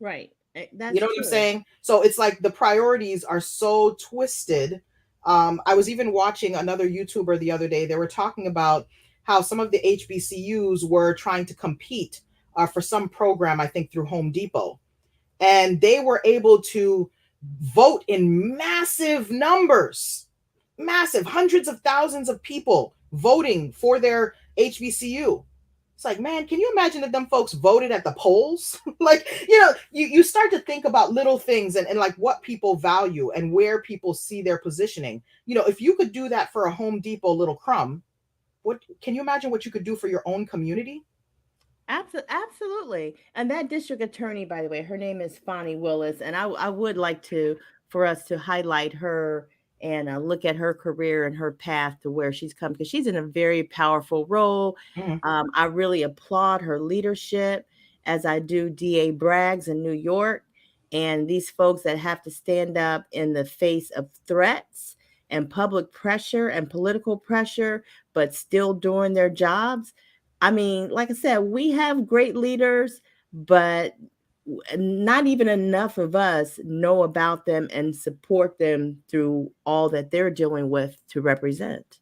B: Right.
A: You
B: That's
A: know what I'm
B: true.
A: saying? So it's like the priorities are so twisted. I was even watching another YouTuber the other day. They were talking about how some of the HBCUs were trying to compete for some program, I think through Home Depot. And they were able to vote in massive numbers, massive hundreds of thousands of people voting for their HBCU. It's like, man, can you imagine if them folks voted at the polls? Like, you start to think about little things and like what people value and where people see their positioning. If you could do that for a Home Depot little crumb, what can you imagine what you could do for your own community?
B: Absolutely. And that district attorney, by the way, her name is Fonnie Willis, and I would like to for us to highlight her and look at her career and her path to where she's come because she's in a very powerful role.
A: Mhm.
B: I really applaud her leadership, as I do DA Braggs in New York, and these folks that have to stand up in the face of threats and public pressure and political pressure, but still doing their jobs. I mean, like I said, we have great leaders, but not even enough of us know about them and support them through all that they're dealing with to represent.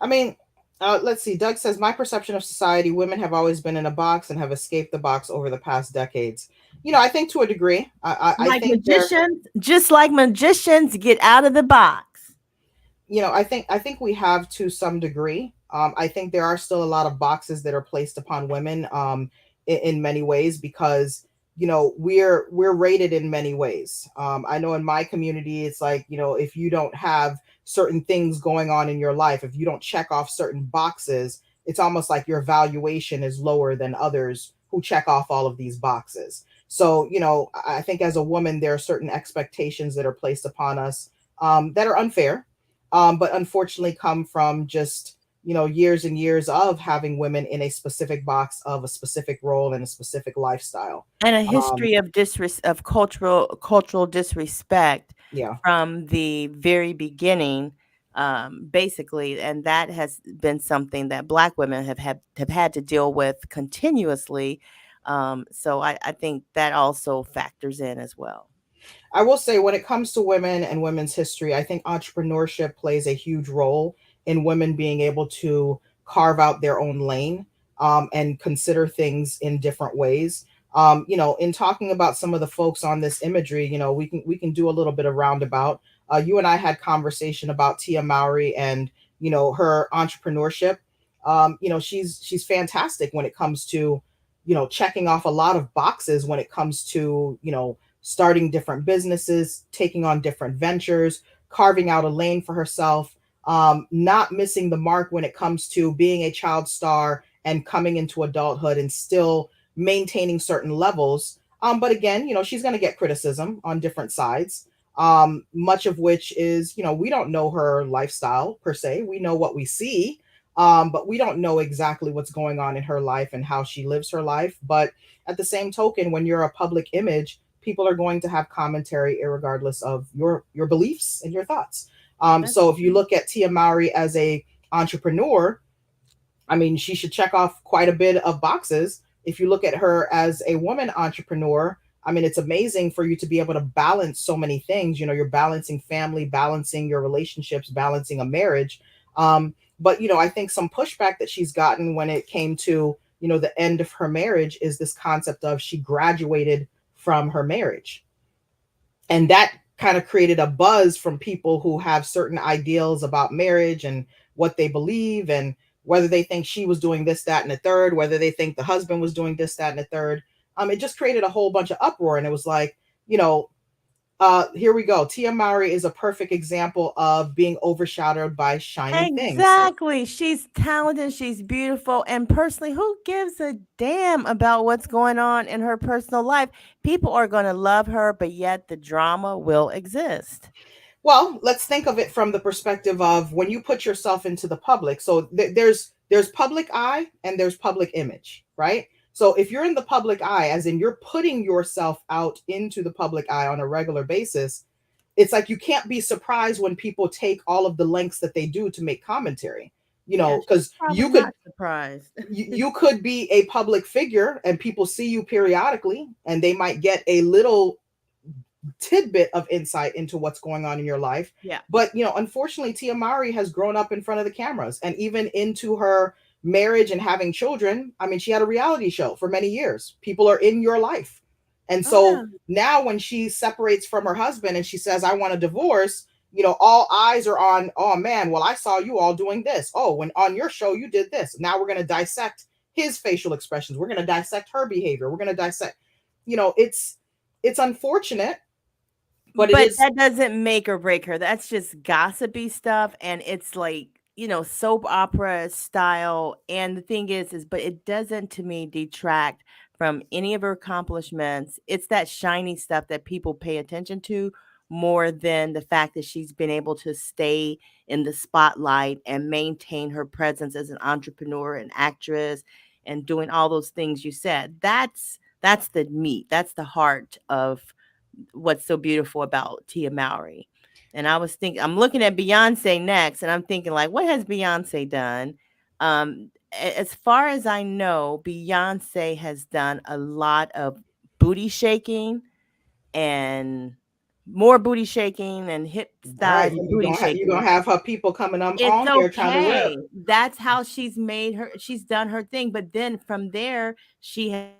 A: I mean, let's see. Doug says, my perception of society, women have always been in a box and have escaped the box over the past decades. I think to a degree. I
B: Like
A: think they're
B: magicians, just like magicians, get out of the box.
A: I think we have to some degree. I think there are still a lot of boxes that are placed upon women in many ways because we're rated in many ways. I know in my community, it's like if you don't have certain things going on in your life, if you don't check off certain boxes, it's almost like your valuation is lower than others who check off all of these boxes. So I think as a woman, there are certain expectations that are placed upon us that are unfair, but unfortunately come from just years and years of having women in a specific box of a specific role and a specific lifestyle.
B: And a
A: um
B: history of of cultural disrespect
A: yeah.
B: from the very beginning, basically, and that has been something that Black women have had to deal with continuously. So I think that also factors in as well.
A: I will say, when it comes to women and women's history, I think entrepreneurship plays a huge role in women being able to carve out their own lane, and consider things in different ways. In talking about some of the folks on this imagery, we can do a little bit of roundabout. You and I had conversation about Tia Mowry and her entrepreneurship. She's fantastic when it comes to checking off a lot of boxes when it comes to starting different businesses, taking on different ventures, carving out a lane for herself, not missing the mark when it comes to being a child star and coming into adulthood and still maintaining certain levels. But again, she's going to get criticism on different sides, much of which is, we don't know her lifestyle per se. We know what we see, but we don't know exactly what's going on in her life and how she lives her life. But at the same token, when you're a public image, people are going to have commentary regardless of your beliefs and your thoughts.
B: That's
A: So if you
B: true.
A: look at Tia Mowry as a entrepreneur, I mean, she should check off quite a bit of boxes. If you look at her as a woman entrepreneur, I mean, it's amazing for you to be able to balance so many things. You're balancing family, balancing your relationships, balancing a marriage. But I think some pushback that she's gotten when it came to the end of her marriage is this concept of she graduated from her marriage, and that kind of created a buzz from people who have certain ideals about marriage and what they believe, and whether they think she was doing this, that, and the third, whether they think the husband was doing this, that, and the third. It just created a whole bunch of uproar, and it was like, you know here we go. Tia Mowry is a perfect example of being overshadowed by shiny things.
B: Exactly. She's talented, she's beautiful, and personally, who gives a damn about what's going on in her personal life? People are going to love her, but yet the drama will exist.
A: Well, let's think of it from the perspective of when you put yourself into the public. So there's public eye and there's public image, right? So if you're in the public eye, as in you're putting yourself out into the public eye on a regular basis, it's like you can't be surprised when people take all of the lengths that they do to make commentary.
B: Yeah, she's
A: Because
B: probably not surprised.
A: you could be a public figure and people see you periodically and they might get a little tidbit of insight into what's going on in your life.
B: Yeah.
A: But unfortunately, Tia Mowry has grown up in front of the cameras, and even into her marriage and having children. I mean, she had a reality show for many years. People are in your life. And
B: Oh, yeah.
A: so now when she separates from her husband and she says, I want a divorce, all eyes are on, oh man, well, I saw you all doing this. Oh, when on your show you did this. Now we're going to dissect his facial expressions. We're going to dissect her behavior. We're going to dissect, it's unfortunate, but it
B: But
A: is.
B: that doesn't make or break her. That's just gossipy stuff, and it's like soap opera style. And the thing is, but it doesn't to me detract from any of her accomplishments. It's that shiny stuff that people pay attention to more than the fact that she's been able to stay in the spotlight and maintain her presence as an entrepreneur and actress and doing all those things you said. That's the meat. That's the heart of what's so beautiful about Tia Mowry. And I'm looking at Beyonce next, and I'm thinking, like, what has Beyonce done? As far as I know, Beyonce has done a lot of booty shaking and more booty shaking and hip
A: All right,
B: styles and booty
A: you're gonna
B: shaking.
A: have her people coming
B: It's
A: on here trying to rip.
B: okay. That's how she's done her thing. But then from there, she has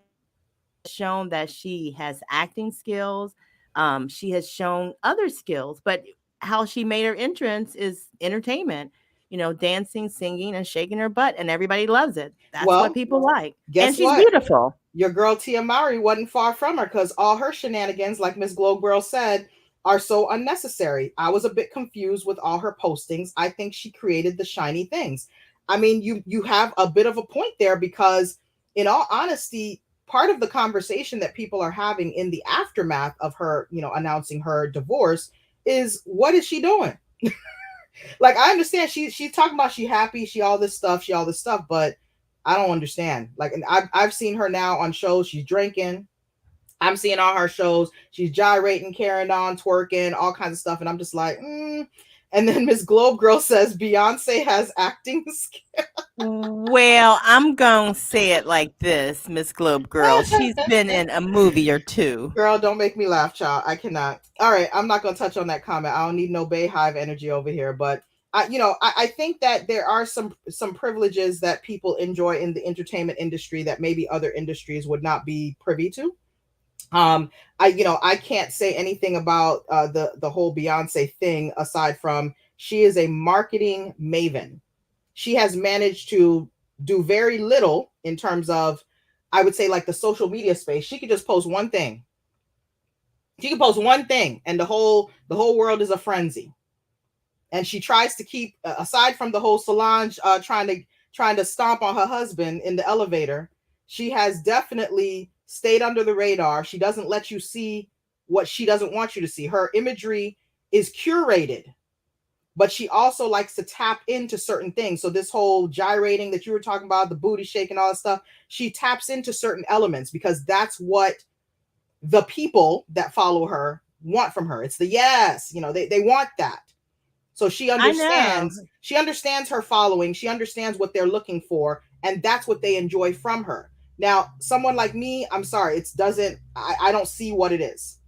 B: shown that she has acting skills. She has shown other skills, but how she made her entrance is entertainment. Dancing, singing, and shaking her butt, and everybody loves it. That's what
A: Well,
B: people like. And
A: guess
B: she's
A: what?
B: beautiful.
A: Your girl Tia Mowry wasn't far from her because all her shenanigans, like Miss Globe Girl said, are so unnecessary. I was a bit confused with all her postings. I think she created the shiny things. I mean, you have a bit of a point there because, in all honesty, part of the conversation that people are having in the aftermath of her, announcing her divorce is what is she doing? Like I understand she's talking about she happy, she all this stuff, but I don't understand. Like, and I've seen her now on shows. She's drinking. I'm seeing all her shows. She's gyrating, carrying on, twerking, all kinds of stuff, and I'm just like, And then Miss Globe Girl says Beyonce has acting skills.
B: Well, I'm going to say it like this, Miss Globe Girl. She's been in a movie or two.
A: Girl, don't make me laugh, child. I cannot. All right, I'm not gonna touch on that comment. I don't need no Bayhive energy over here. But I think that there are some privileges that people enjoy in the entertainment industry that maybe other industries would not be privy to. I can't say anything about the whole Beyonce thing aside from she is a marketing maven. She has managed to do very little in terms of, I would say, like the social media space. She could just post one thing. She can post one thing, and the whole world is a frenzy. And she tries to keep, aside from the whole Solange trying to stomp on her husband in the elevator. She has definitely stayed under the radar. She doesn't let you see what she doesn't want you to see. Her imagery is curated, but she also likes to tap into certain things. So this whole gyrating that you were talking about, the booty shaking, all that stuff, she taps into certain elements because that's what the people that follow her want from her. It's the yes, they want that. So
B: I know.
A: she understands her following, she understands what they're looking for, and that's what they enjoy from her. Now, someone like me, I'm sorry, it doesn't I don't see what it is.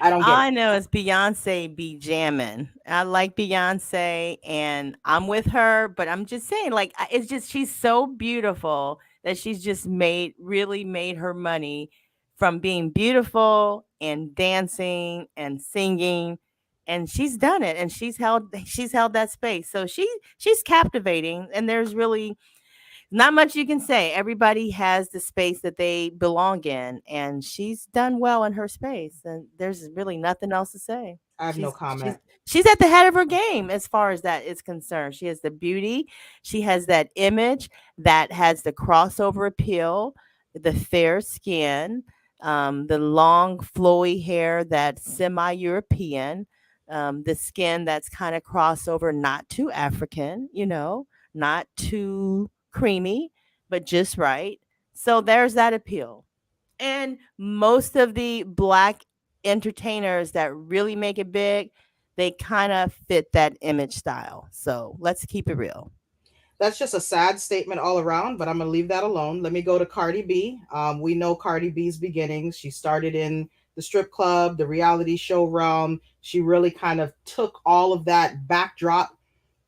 A: I don't
B: All
A: get it.
B: I know is Beyonce be jamming. I like Beyonce and I'm with her, but I'm just saying, like, it's just she's so beautiful that she's just really made her money from being beautiful and dancing and singing. And she's done it and she's held that space. So she's captivating and there's really not much you can say. Everybody has the space that they belong in, and she's done well in her space. And there's really nothing else to say.
A: I have no
B: She's she's
A: comment.
B: she's at the head of her game as far as that is concerned. She has the beauty, she has that image that has the crossover appeal, the fair skin, the long flowy hair that's semi-European, the skin that's kind of crossover, not too African, not too creamy, but just right. So there's that appeal. And most of the black entertainers that really make it big, they kind of fit that image style. So let's keep it real.
A: That's just a sad statement all around, but I'm gonna leave that alone. Let me go to Cardi B. We know Cardi B's beginnings. She started in the strip club, the reality show realm. She really kind of took all of that backdrop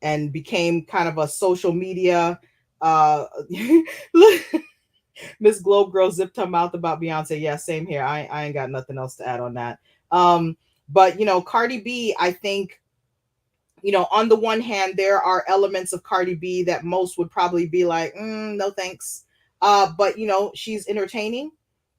A: and became kind of a social media. Look, Miss Globe Girl zipped her mouth about Beyonce. Yeah, same here. I ain't got nothing else to add on that. But Cardi B, I think, on the one hand, there are elements of Cardi B that most would probably be like, no thanks. But she's entertaining.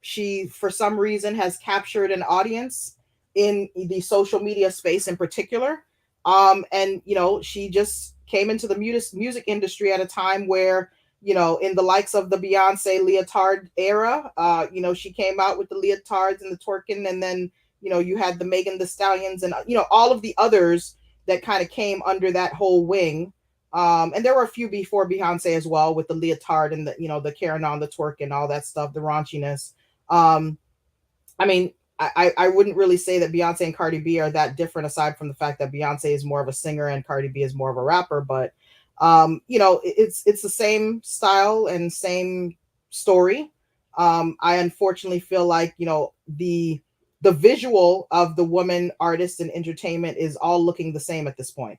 A: She, for some reason, has captured an audience in the social media space in particular. And she just came into the music industry at a time where, in the likes of the Beyonce leotard era, she came out with the leotards and the twerking, and then, you had the Megan the Stallions and, all of the others that kind of came under that whole wing. And there were a few before Beyonce as well with the leotard and the, the carrying on the twerk and all that stuff, the raunchiness. Um, I mean, I wouldn't really say that Beyonce and Cardi B are that different, aside from the fact that Beyonce is more of a singer and Cardi B is more of a rapper. But it's the same style and same story. I unfortunately feel like, the visual of the woman artist in entertainment is all looking the same at this point.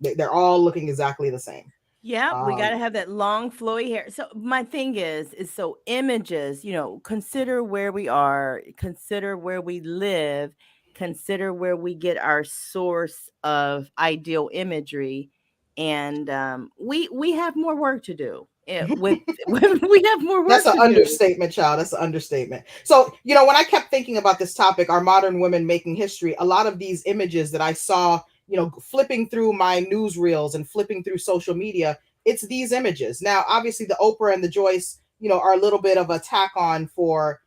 A: They're all looking exactly the same.
B: Yep, we gotta
A: Um,
B: have that long flowy hair. So my thing is so images, consider where we are, consider where we live, consider where we get our source of ideal imagery, and we have more work to do. With we have more
A: That's
B: work
A: an
B: to do.
A: understatement, child. That's an understatement. So, when I kept thinking about this topic, are modern women making history? A lot of these images that I saw, flipping through my newsreels and flipping through social media, it's these images. Now, obviously, the Oprah and the Joyce, are a little bit of a tack on for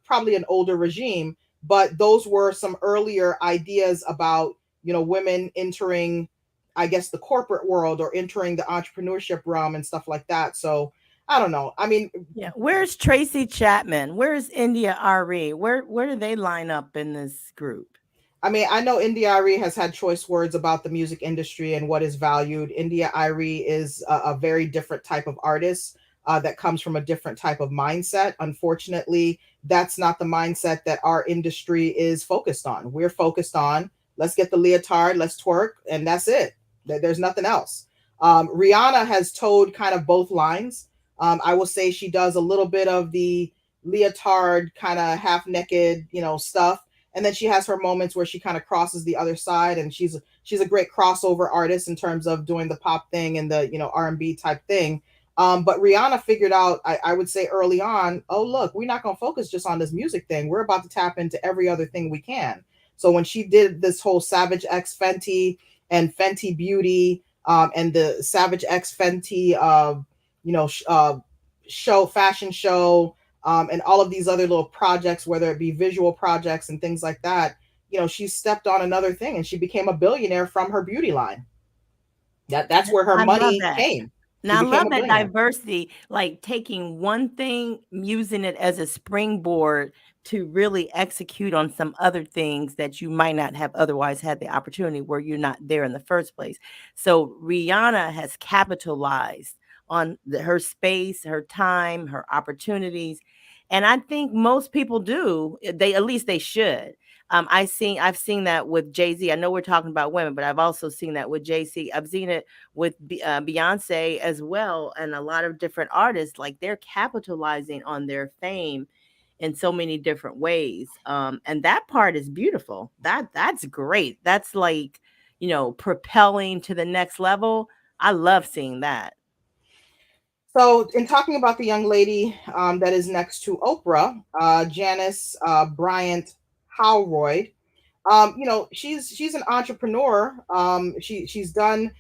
A: probably an older regime, but those were some earlier ideas about, women entering, I guess, the corporate world or entering the entrepreneurship realm and stuff like that. So, I don't know. I mean,
B: Yeah, where's Tracy Chapman? Where's India Ari? Where do they line up in this group?
A: I know India Ari has had choice words about the music industry and what is valued. India Ari is a very different type of artist that comes from a different type of mindset. Unfortunately, that's not the mindset that our industry is focused on. We're focused on, let's get the leotard, let's twerk, and that's it. There's nothing else. Rihanna has towed kind of both lines. I will say she does a little bit of the leotard kind of half naked, stuff, and then she has her moments where she kind of crosses the other side, and she's a great crossover artist in terms of doing the pop thing and the, R&B type thing. But Rihanna figured out, I would say early on, oh look, we're not going to focus just on this music thing, we're about to tap into every other thing we can. So when she did this whole Savage X Fenty and Fenty Beauty, and the Savage X Fenty you know sh- uh, show, fashion show, and all of these other little projects, whether it be visual projects and things like that, she stepped on another thing and she became a billionaire from her beauty line. That's where her
B: I love
A: money
B: that.
A: came. She
B: Now I
A: became
B: love
A: a
B: that
A: billionaire.
B: diversity, like taking one thing, using it as a springboard to really execute on some other things that you might not have otherwise had the opportunity where you're not there in the first place. So Rihanna has capitalized on her space, her time, her opportunities. And I think most people do. They at least they should. I've seen that with Jay Z. I know we're talking about women, but I've also seen that with JC. I've seen it with Beyonce as well, and a lot of different artists. Like they're capitalizing on their fame in so many different ways, and that part is beautiful. That's great. That's like propelling to the next level. I love seeing that.
A: So, in talking about the young lady that is next to Oprah, Janice Bryant Howroyd, she's an entrepreneur. She's done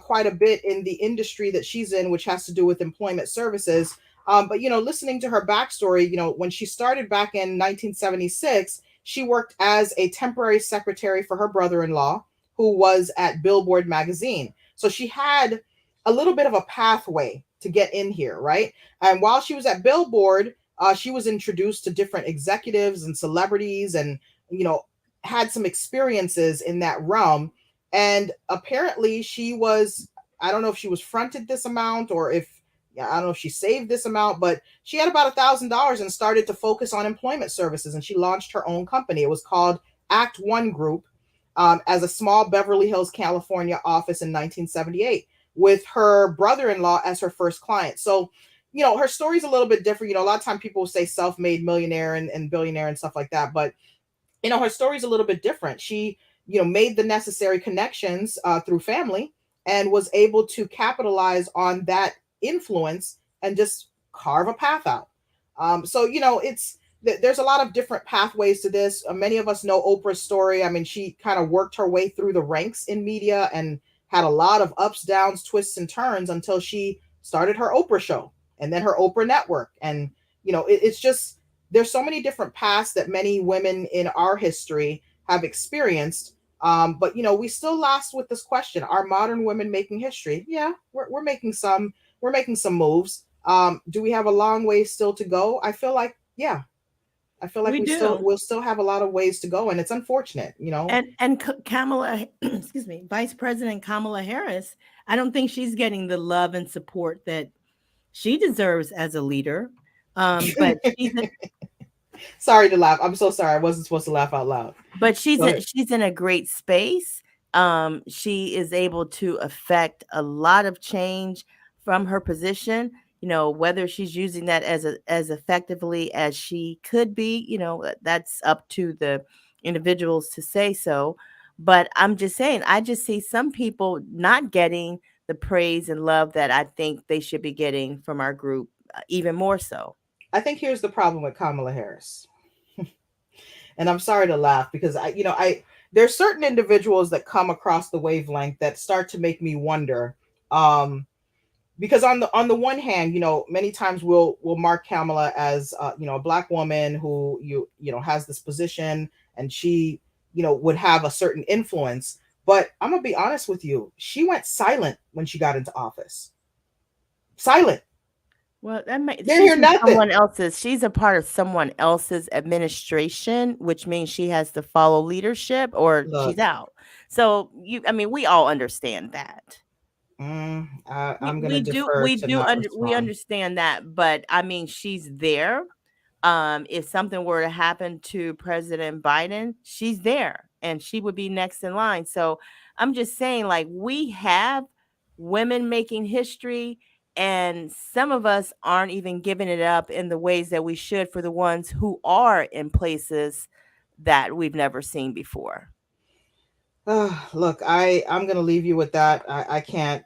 A: quite a bit in the industry that she's in, which has to do with employment services. But listening to her backstory, when she started back in 1976, she worked as a temporary secretary for her brother-in-law, who was at Billboard magazine. So she had a little bit of a pathway to get in here, right? And while she was at Billboard, she was introduced to different executives and celebrities, and you know had some experiences in that realm. And apparently she was, I don't know if she was fronted this amount or if, yeah, I don't know if she saved this amount, but she had about $1,000 and started to focus on employment services, and she launched her own company. It was called Act One Group, as a small Beverly Hills, California office in 1978, with her brother-in-law as her first client. So her story's a little bit different. A lot of time people say self-made millionaire and billionaire and stuff like that, but her story's a little bit different. She, made the necessary connections through family and was able to capitalize on that influence and just carve a path out. So, there's a lot of different pathways to this. Many of us know Oprah's story. I mean, she kind of worked her way through the ranks in media and had a lot of ups, downs, twists, and turns until she started her Oprah show and then her Oprah network. And, it's just, there's so many different paths that many women in our history have experienced. But, we still last with this question: are modern women making history? Yeah, we're making some, moves. Do we have a long way still to go? I feel like, yeah, I feel like
B: We do.
A: we'll still have a lot of ways to go, and it's unfortunate.
B: And Kamala, excuse me, Vice President Kamala Harris, I don't think she's getting the love and support that she deserves as a leader. But
A: Sorry to laugh. I'm so sorry. I wasn't supposed to laugh out loud. Go ahead.
B: she's in a great space. She is able to affect a lot of change from her position. Whether she's using that as effectively as she could be, that's up to the individuals to say so. But I'm just saying, I just see some people not getting the praise and love that I think they should be getting from our group, even more so.
A: I think here's the problem with Kamala Harris. And I'm sorry to laugh because I there's certain individuals that come across the wavelength that start to make me wonder. Um, because on the one hand, many times we'll mark Kamala as a black woman who has this position, and she would have a certain influence. But I'm gonna be honest with you, she went silent when she got into office. Silent.
B: Well,
A: Didn't hear nothing.
B: she's a part of someone else's administration, which means she has to follow leadership or she's
A: Look,
B: out. So I mean, we all understand that.
A: I'm gonna defer to not
B: We
A: respond.
B: understand that, but I mean, she's there. If something were to happen to President Biden, she's there and she would be next in line. So I'm just saying, like, we have women making history, and some of us aren't even giving it up in the ways that we should for the ones who are in places that we've never seen before.
A: Look, I'm gonna leave you with that. I can't.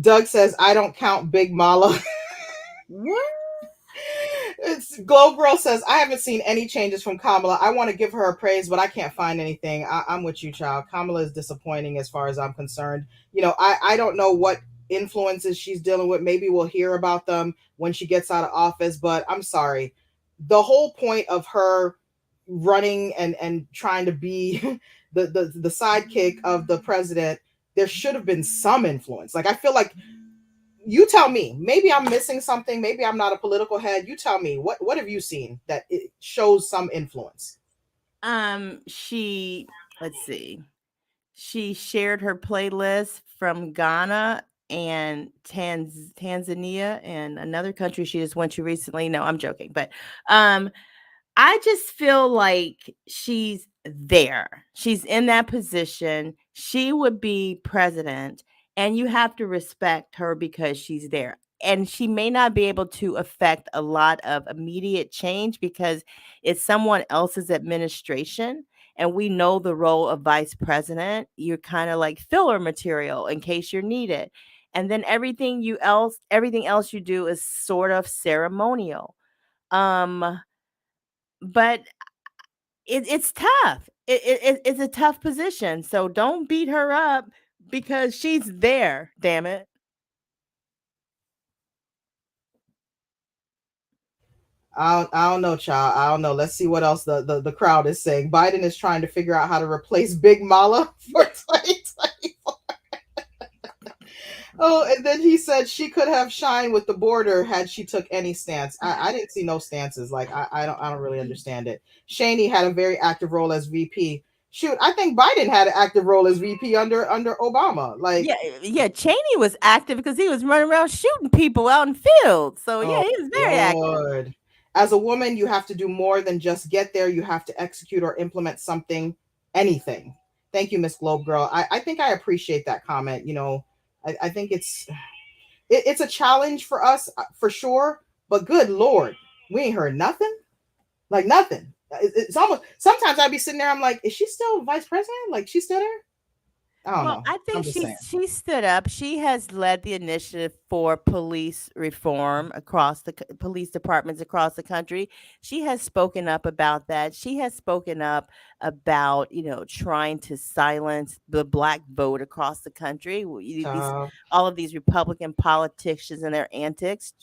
A: Doug says I don't count Big Mala.
B: What?
A: It's Globe Girl says I haven't seen any changes from Kamala. I want to give her a praise, but I can't find anything. I'm with you, child. Kamala is disappointing as far as I'm concerned. I don't know what influences she's dealing with. Maybe we'll hear about them when she gets out of office. But I'm sorry, the whole point of her running and trying to be the sidekick of the president, there should have been some influence. Like, I feel like, you tell me, maybe I'm missing something, maybe I'm not a political head. You tell me, what have you seen that it shows some influence?
B: She let's see. She shared her playlist from Ghana and Tanzania and another country she just went to recently. No, I'm joking, but um I just feel like she's there. She's in that position. She would be president, and you have to respect her because she's there. And she may not be able to affect a lot of immediate change because it's someone else's administration. And we know the role of vice president. You're kind of like filler material in case you're needed. And then everything else you do is sort of ceremonial. Um, but it's tough. It's a tough position. So don't beat her up because she's there. Damn it.
A: I don't know, child. I don't know. Let's see what else the crowd is saying. Biden is trying to figure out how to replace Big Mala for 2020. Oh, and then he said she could have shined with the border had she took any stance. I didn't see no stances. Like, I don't really understand it. Shaney had a very active role as VP. Shoot, I think Biden had an active role as VP under Obama. Like,
B: Yeah. Cheney was active because he was running around shooting people out in fields. So yeah,
A: oh
B: he was very active.
A: Lord. As a woman, you have to do more than just get there. You have to execute or implement something, anything. Thank you, Miss Globe Girl. I think I appreciate that comment. I think it's a challenge for us, for sure. But good Lord, we ain't heard nothing. Like, nothing. It's almost, sometimes I'd be sitting there. I'm like, is she still vice president? Like, she's still there? I don't
B: Well,
A: know.
B: I think
A: I'm just saying.
B: she stood up. She has led the initiative for police reform across the police departments across the country. She has spoken up about that. She has spoken up about, trying to silence the black vote across the country. These
A: Child.
B: all of these Republican politicians and their antics.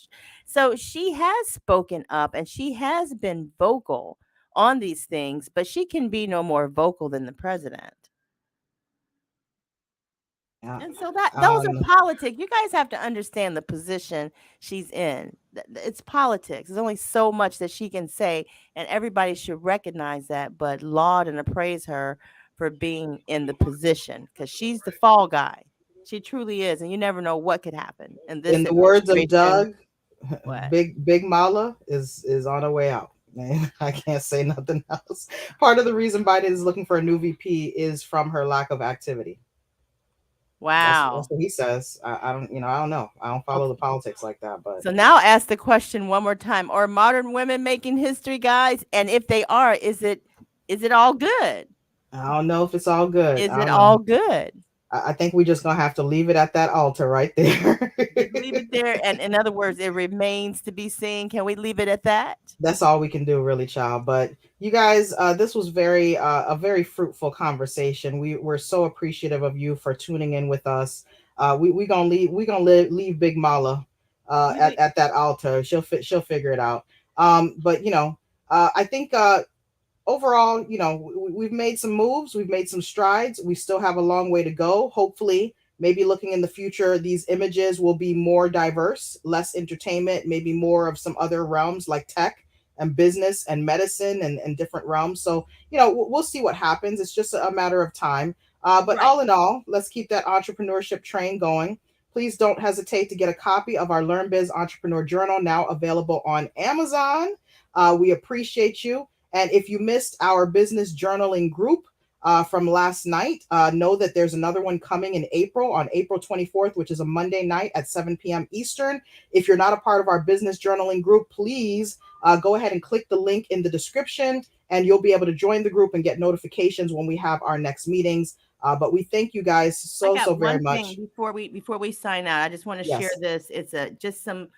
B: So she has spoken up and she has been vocal on these things, but she can be no more vocal than the president.
A: Yeah.
B: And so that those are
A: Um,
B: politics. You guys have to understand the position she's in. It's politics. There's only so much that she can say, and everybody should recognize that. But laud and appraise her for being in the position because she's the fall guy. She truly is, and you never know what could happen in
A: in
B: this
A: the words of
B: administration.
A: Doug,
B: What?
A: Big Mala is on her way out. Man, I can't say nothing else. Part of the reason Biden is looking for a new VP is from her lack of activity. That's
B: Wow.
A: what he says. I don't, I don't know. I don't follow the
B: Okay.
A: politics like that, but
B: So now ask the question one more time: are modern women making history, guys? And if they are, is it all good?
A: I don't know if it's all good.
B: Is
A: I
B: it
A: don't know.
B: all good?
A: I think we're just gonna have to leave it at that altar right there.
B: Just leave it there. And in other words, it remains to be seen. Can we leave it at that?
A: That's all we can do, really, child. But you guys, this was a very fruitful conversation. We're so appreciative of you for tuning in with us. We gonna leave Big Mala
B: We
A: at
B: leave.
A: that altar. She'll figure it out. But I think overall, we've made some moves, we've made some strides. We still have a long way to go. Hopefully, maybe looking in the future, these images will be more diverse, less entertainment, maybe more of some other realms like tech and business and medicine and different realms. So, we'll see what happens. It's just a matter of time. But
B: Right.
A: all in all, let's keep that entrepreneurship train going. Please don't hesitate to get a copy of our Learn Biz Entrepreneur Journal, now available on Amazon. We appreciate you. And if you missed our business journaling group from last night, know that there's another one coming in April, on April 24th, which is a Monday night at 7 p.m. Eastern. If you're not a part of our business journaling group, please go ahead and click the link in the description, and you'll be able to join the group and get notifications when we have our next meetings. But we thank you guys
B: I
A: so
B: got
A: very
B: one thing
A: much.
B: before we sign out. I just want to share
A: Yes.
B: this. It's just some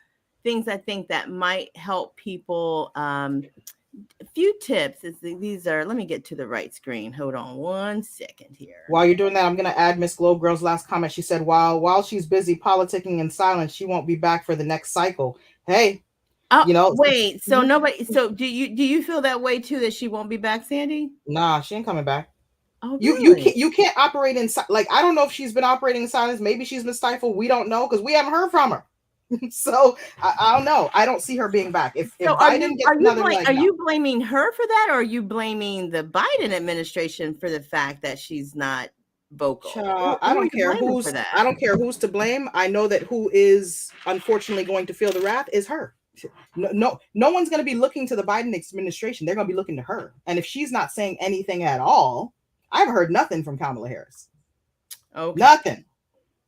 B: things I think that might help people. A few tips. These are. Let me get to the right screen. Hold on one second here.
A: While you're doing that, I'm going to add Miss Globe Girl's last comment. She said, while she's busy politicking in silence, she won't be back for the next cycle. Hey,
B: Oh,
A: you know,
B: wait. So nobody. So do you feel that way too? That she won't be back, Sandy?
A: nah, she ain't coming back.
B: Oh,
A: You
B: really?
A: can't operate in like, I don't know if she's been operating in silence. Maybe she's been stifled. We don't know because we haven't heard from her. So I don't know. I don't see her being back. If
B: So are you
A: Biden gets
B: are you
A: another leg,
B: are
A: no.
B: you blaming her for that, or are you blaming the Biden administration for the fact that she's not vocal?
A: I
B: Who are
A: don't
B: you
A: care
B: blaming for
A: who's
B: that?
A: I don't care who's to blame. I know that who is unfortunately going to feel the wrath is her. No one's going to be looking to the Biden administration. They're going to be looking to her. And if she's not saying anything at all, I've heard nothing from Kamala Harris.
B: Okay.
A: Nothing.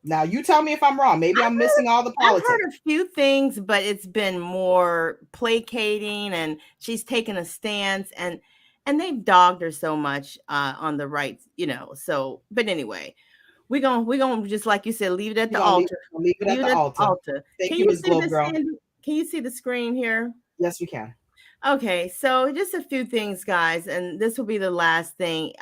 A: Now you tell me if I'm wrong. Maybe I'm missing all the
B: I've
A: politics.
B: heard a few things, but it's been more placating, and she's taken a stance, and they've dogged her so much on the right, So, but anyway, we're gonna just like you said, leave it at
A: We're
B: the
A: gonna
B: altar.
A: leave it at
B: Leave it
A: the
B: at the
A: altar.
B: altar.
A: Thank
B: Can
A: you,
B: you
A: Ms.
B: see
A: Globe
B: the
A: Girl.
B: Sandy? Can you see the screen here?
A: Yes, we can.
B: Okay, so just a few things, guys, and this will be the last thing.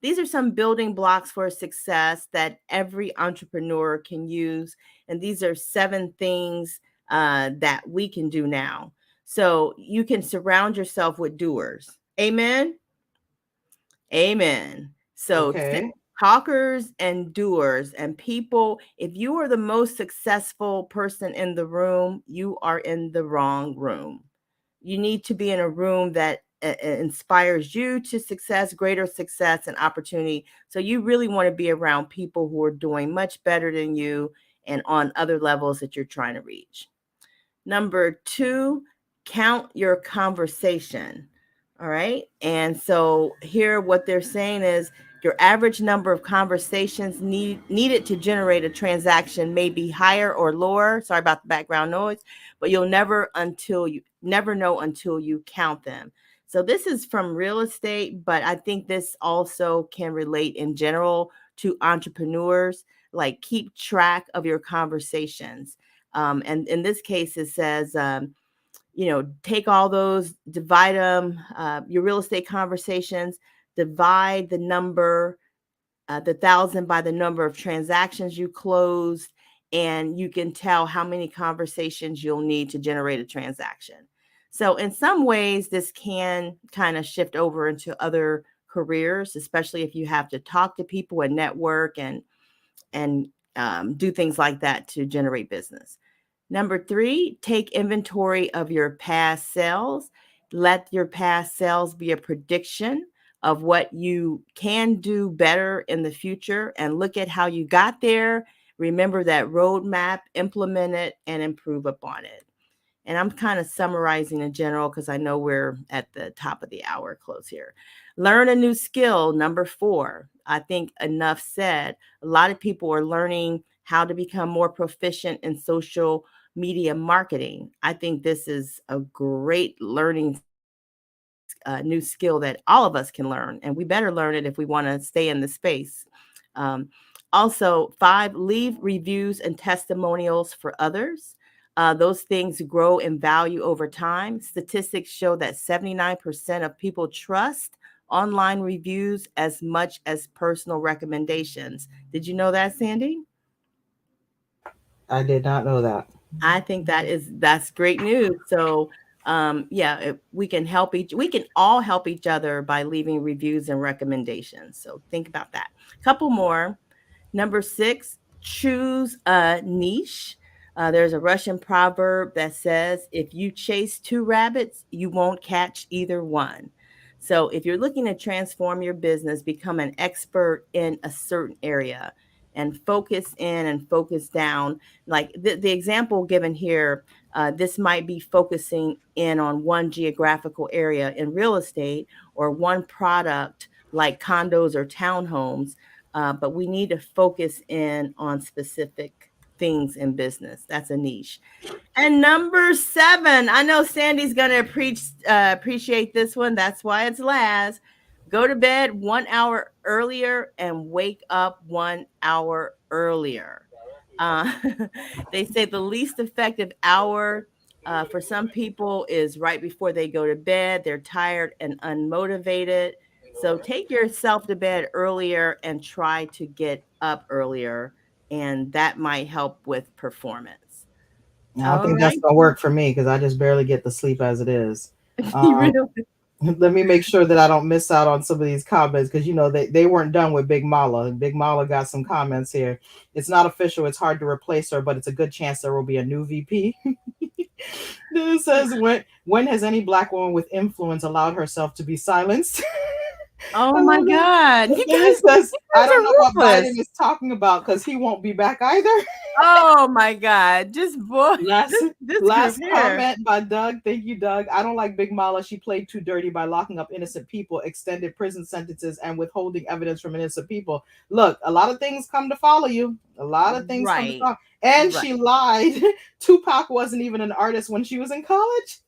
B: These are some building blocks for success that every entrepreneur can use, and these are 7 things that we can do now. So you can surround yourself with doers. Amen. Amen. So
A: Okay.
B: talkers and doers and people, if you are the most successful person in the room, you are in the wrong room. You need to be in a room that inspires you to success, greater success and opportunity. So you really want to be around people who are doing much better than you and on other levels that you're trying to reach. Number 2, count your conversation. All right. And so here what they're saying is your average number of conversations needed to generate a transaction may be higher or lower. Sorry about the background noise, but you'll never know until you count them. So this is from real estate, but I think this also can relate in general to entrepreneurs, like keep track of your conversations. And in this case, it says, take all those, divide them, your real estate conversations, divide the thousand by the number of transactions you closed, and you can tell how many conversations you'll need to generate a transaction. So, in some ways, this can kind of shift over into other careers, especially if you have to talk to people and network and do things like that to generate business. Number three, take inventory of your past sales. Let your past sales be a prediction of what you can do better in the future, and look at how you got there. Remember that roadmap, implement it, and improve upon it. And I'm kind of summarizing in general because I know we're at the top of the hour close here. Learn a new skill. Number four, I think enough said. A lot of people are learning how to become more proficient in social media marketing. I think this is a great learning new skill that all of us can learn, and we better learn it if we want to stay in the space. Um, Also, five, leave reviews and testimonials for others. Those things grow in value over time. Statistics show that 79% of people trust online reviews as much as personal recommendations. Did you know that, Sandy?
A: I did not know that.
B: I think that's great news. So, yeah, we can all help each other by leaving reviews and recommendations. So think about that. Couple more. Number six, choose a niche. There's a Russian proverb that says, if you chase two rabbits, you won't catch either one. So if you're looking to transform your business, become an expert in a certain area and focus in and focus down. Like the example given here, this might be focusing in on one geographical area in real estate or one product like condos or townhomes, but we need to focus in on specific things in business. That's a niche. And number seven, I know Sandy's going to appreciate this one. That's why it's last. Go to bed 1 hour earlier and wake up 1 hour earlier. Uh, they say the least effective hour for some people is right before they go to bed. They're tired and unmotivated. So take yourself to bed earlier and try to get up earlier, and that might help with performance.
A: I don't
B: All
A: think that's
B: right.
A: gonna work for me because I just barely get the sleep as it is.
B: You
A: Um,
B: really
A: let me make sure that I don't miss out on some of these comments because they weren't done with Big Mala. Big Mala got some comments here. It's not official. It's hard to replace her, but it's a good chance there will be a new VP. This says when has any black woman with influence allowed herself to be silenced?
B: Oh
A: I
B: my
A: love it.
B: God.
A: And then it says,
B: You
A: I
B: guys
A: don't
B: are
A: know what
B: ruthless.
A: Biden is talking about because he won't be back either.
B: Oh my God. Just boy,
A: Last
B: this group
A: last
B: here.
A: comment by Doug. Thank you, Doug. I don't like Big Mala. She played too dirty by locking up innocent people, extended prison sentences, and withholding evidence from innocent people. Look, a lot of things come to follow you. A lot of things come to
B: Right.
A: follow. And
B: Right.
A: she lied. Tupac wasn't even an artist when she was in college.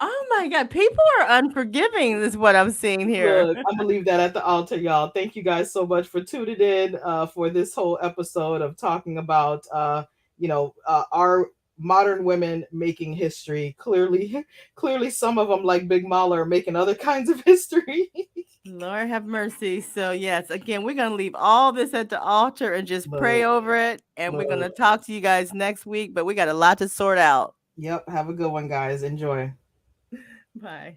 B: Oh my God. People are unforgiving, is what I'm seeing here.
A: Look, I believe that at the altar, y'all. Thank you guys so much for tuning in for this whole episode of talking about our modern women making history. Clearly, clearly, some of them like Big Mala are making other kinds of history.
B: Lord have mercy. So, yes, again, we're going to leave all this at the altar and just pray
A: Look,
B: over it. And we're going
A: look.
B: to talk to you guys next week, but we got a lot to sort out.
A: Yep. Have a good one, guys. Enjoy.
B: Bye.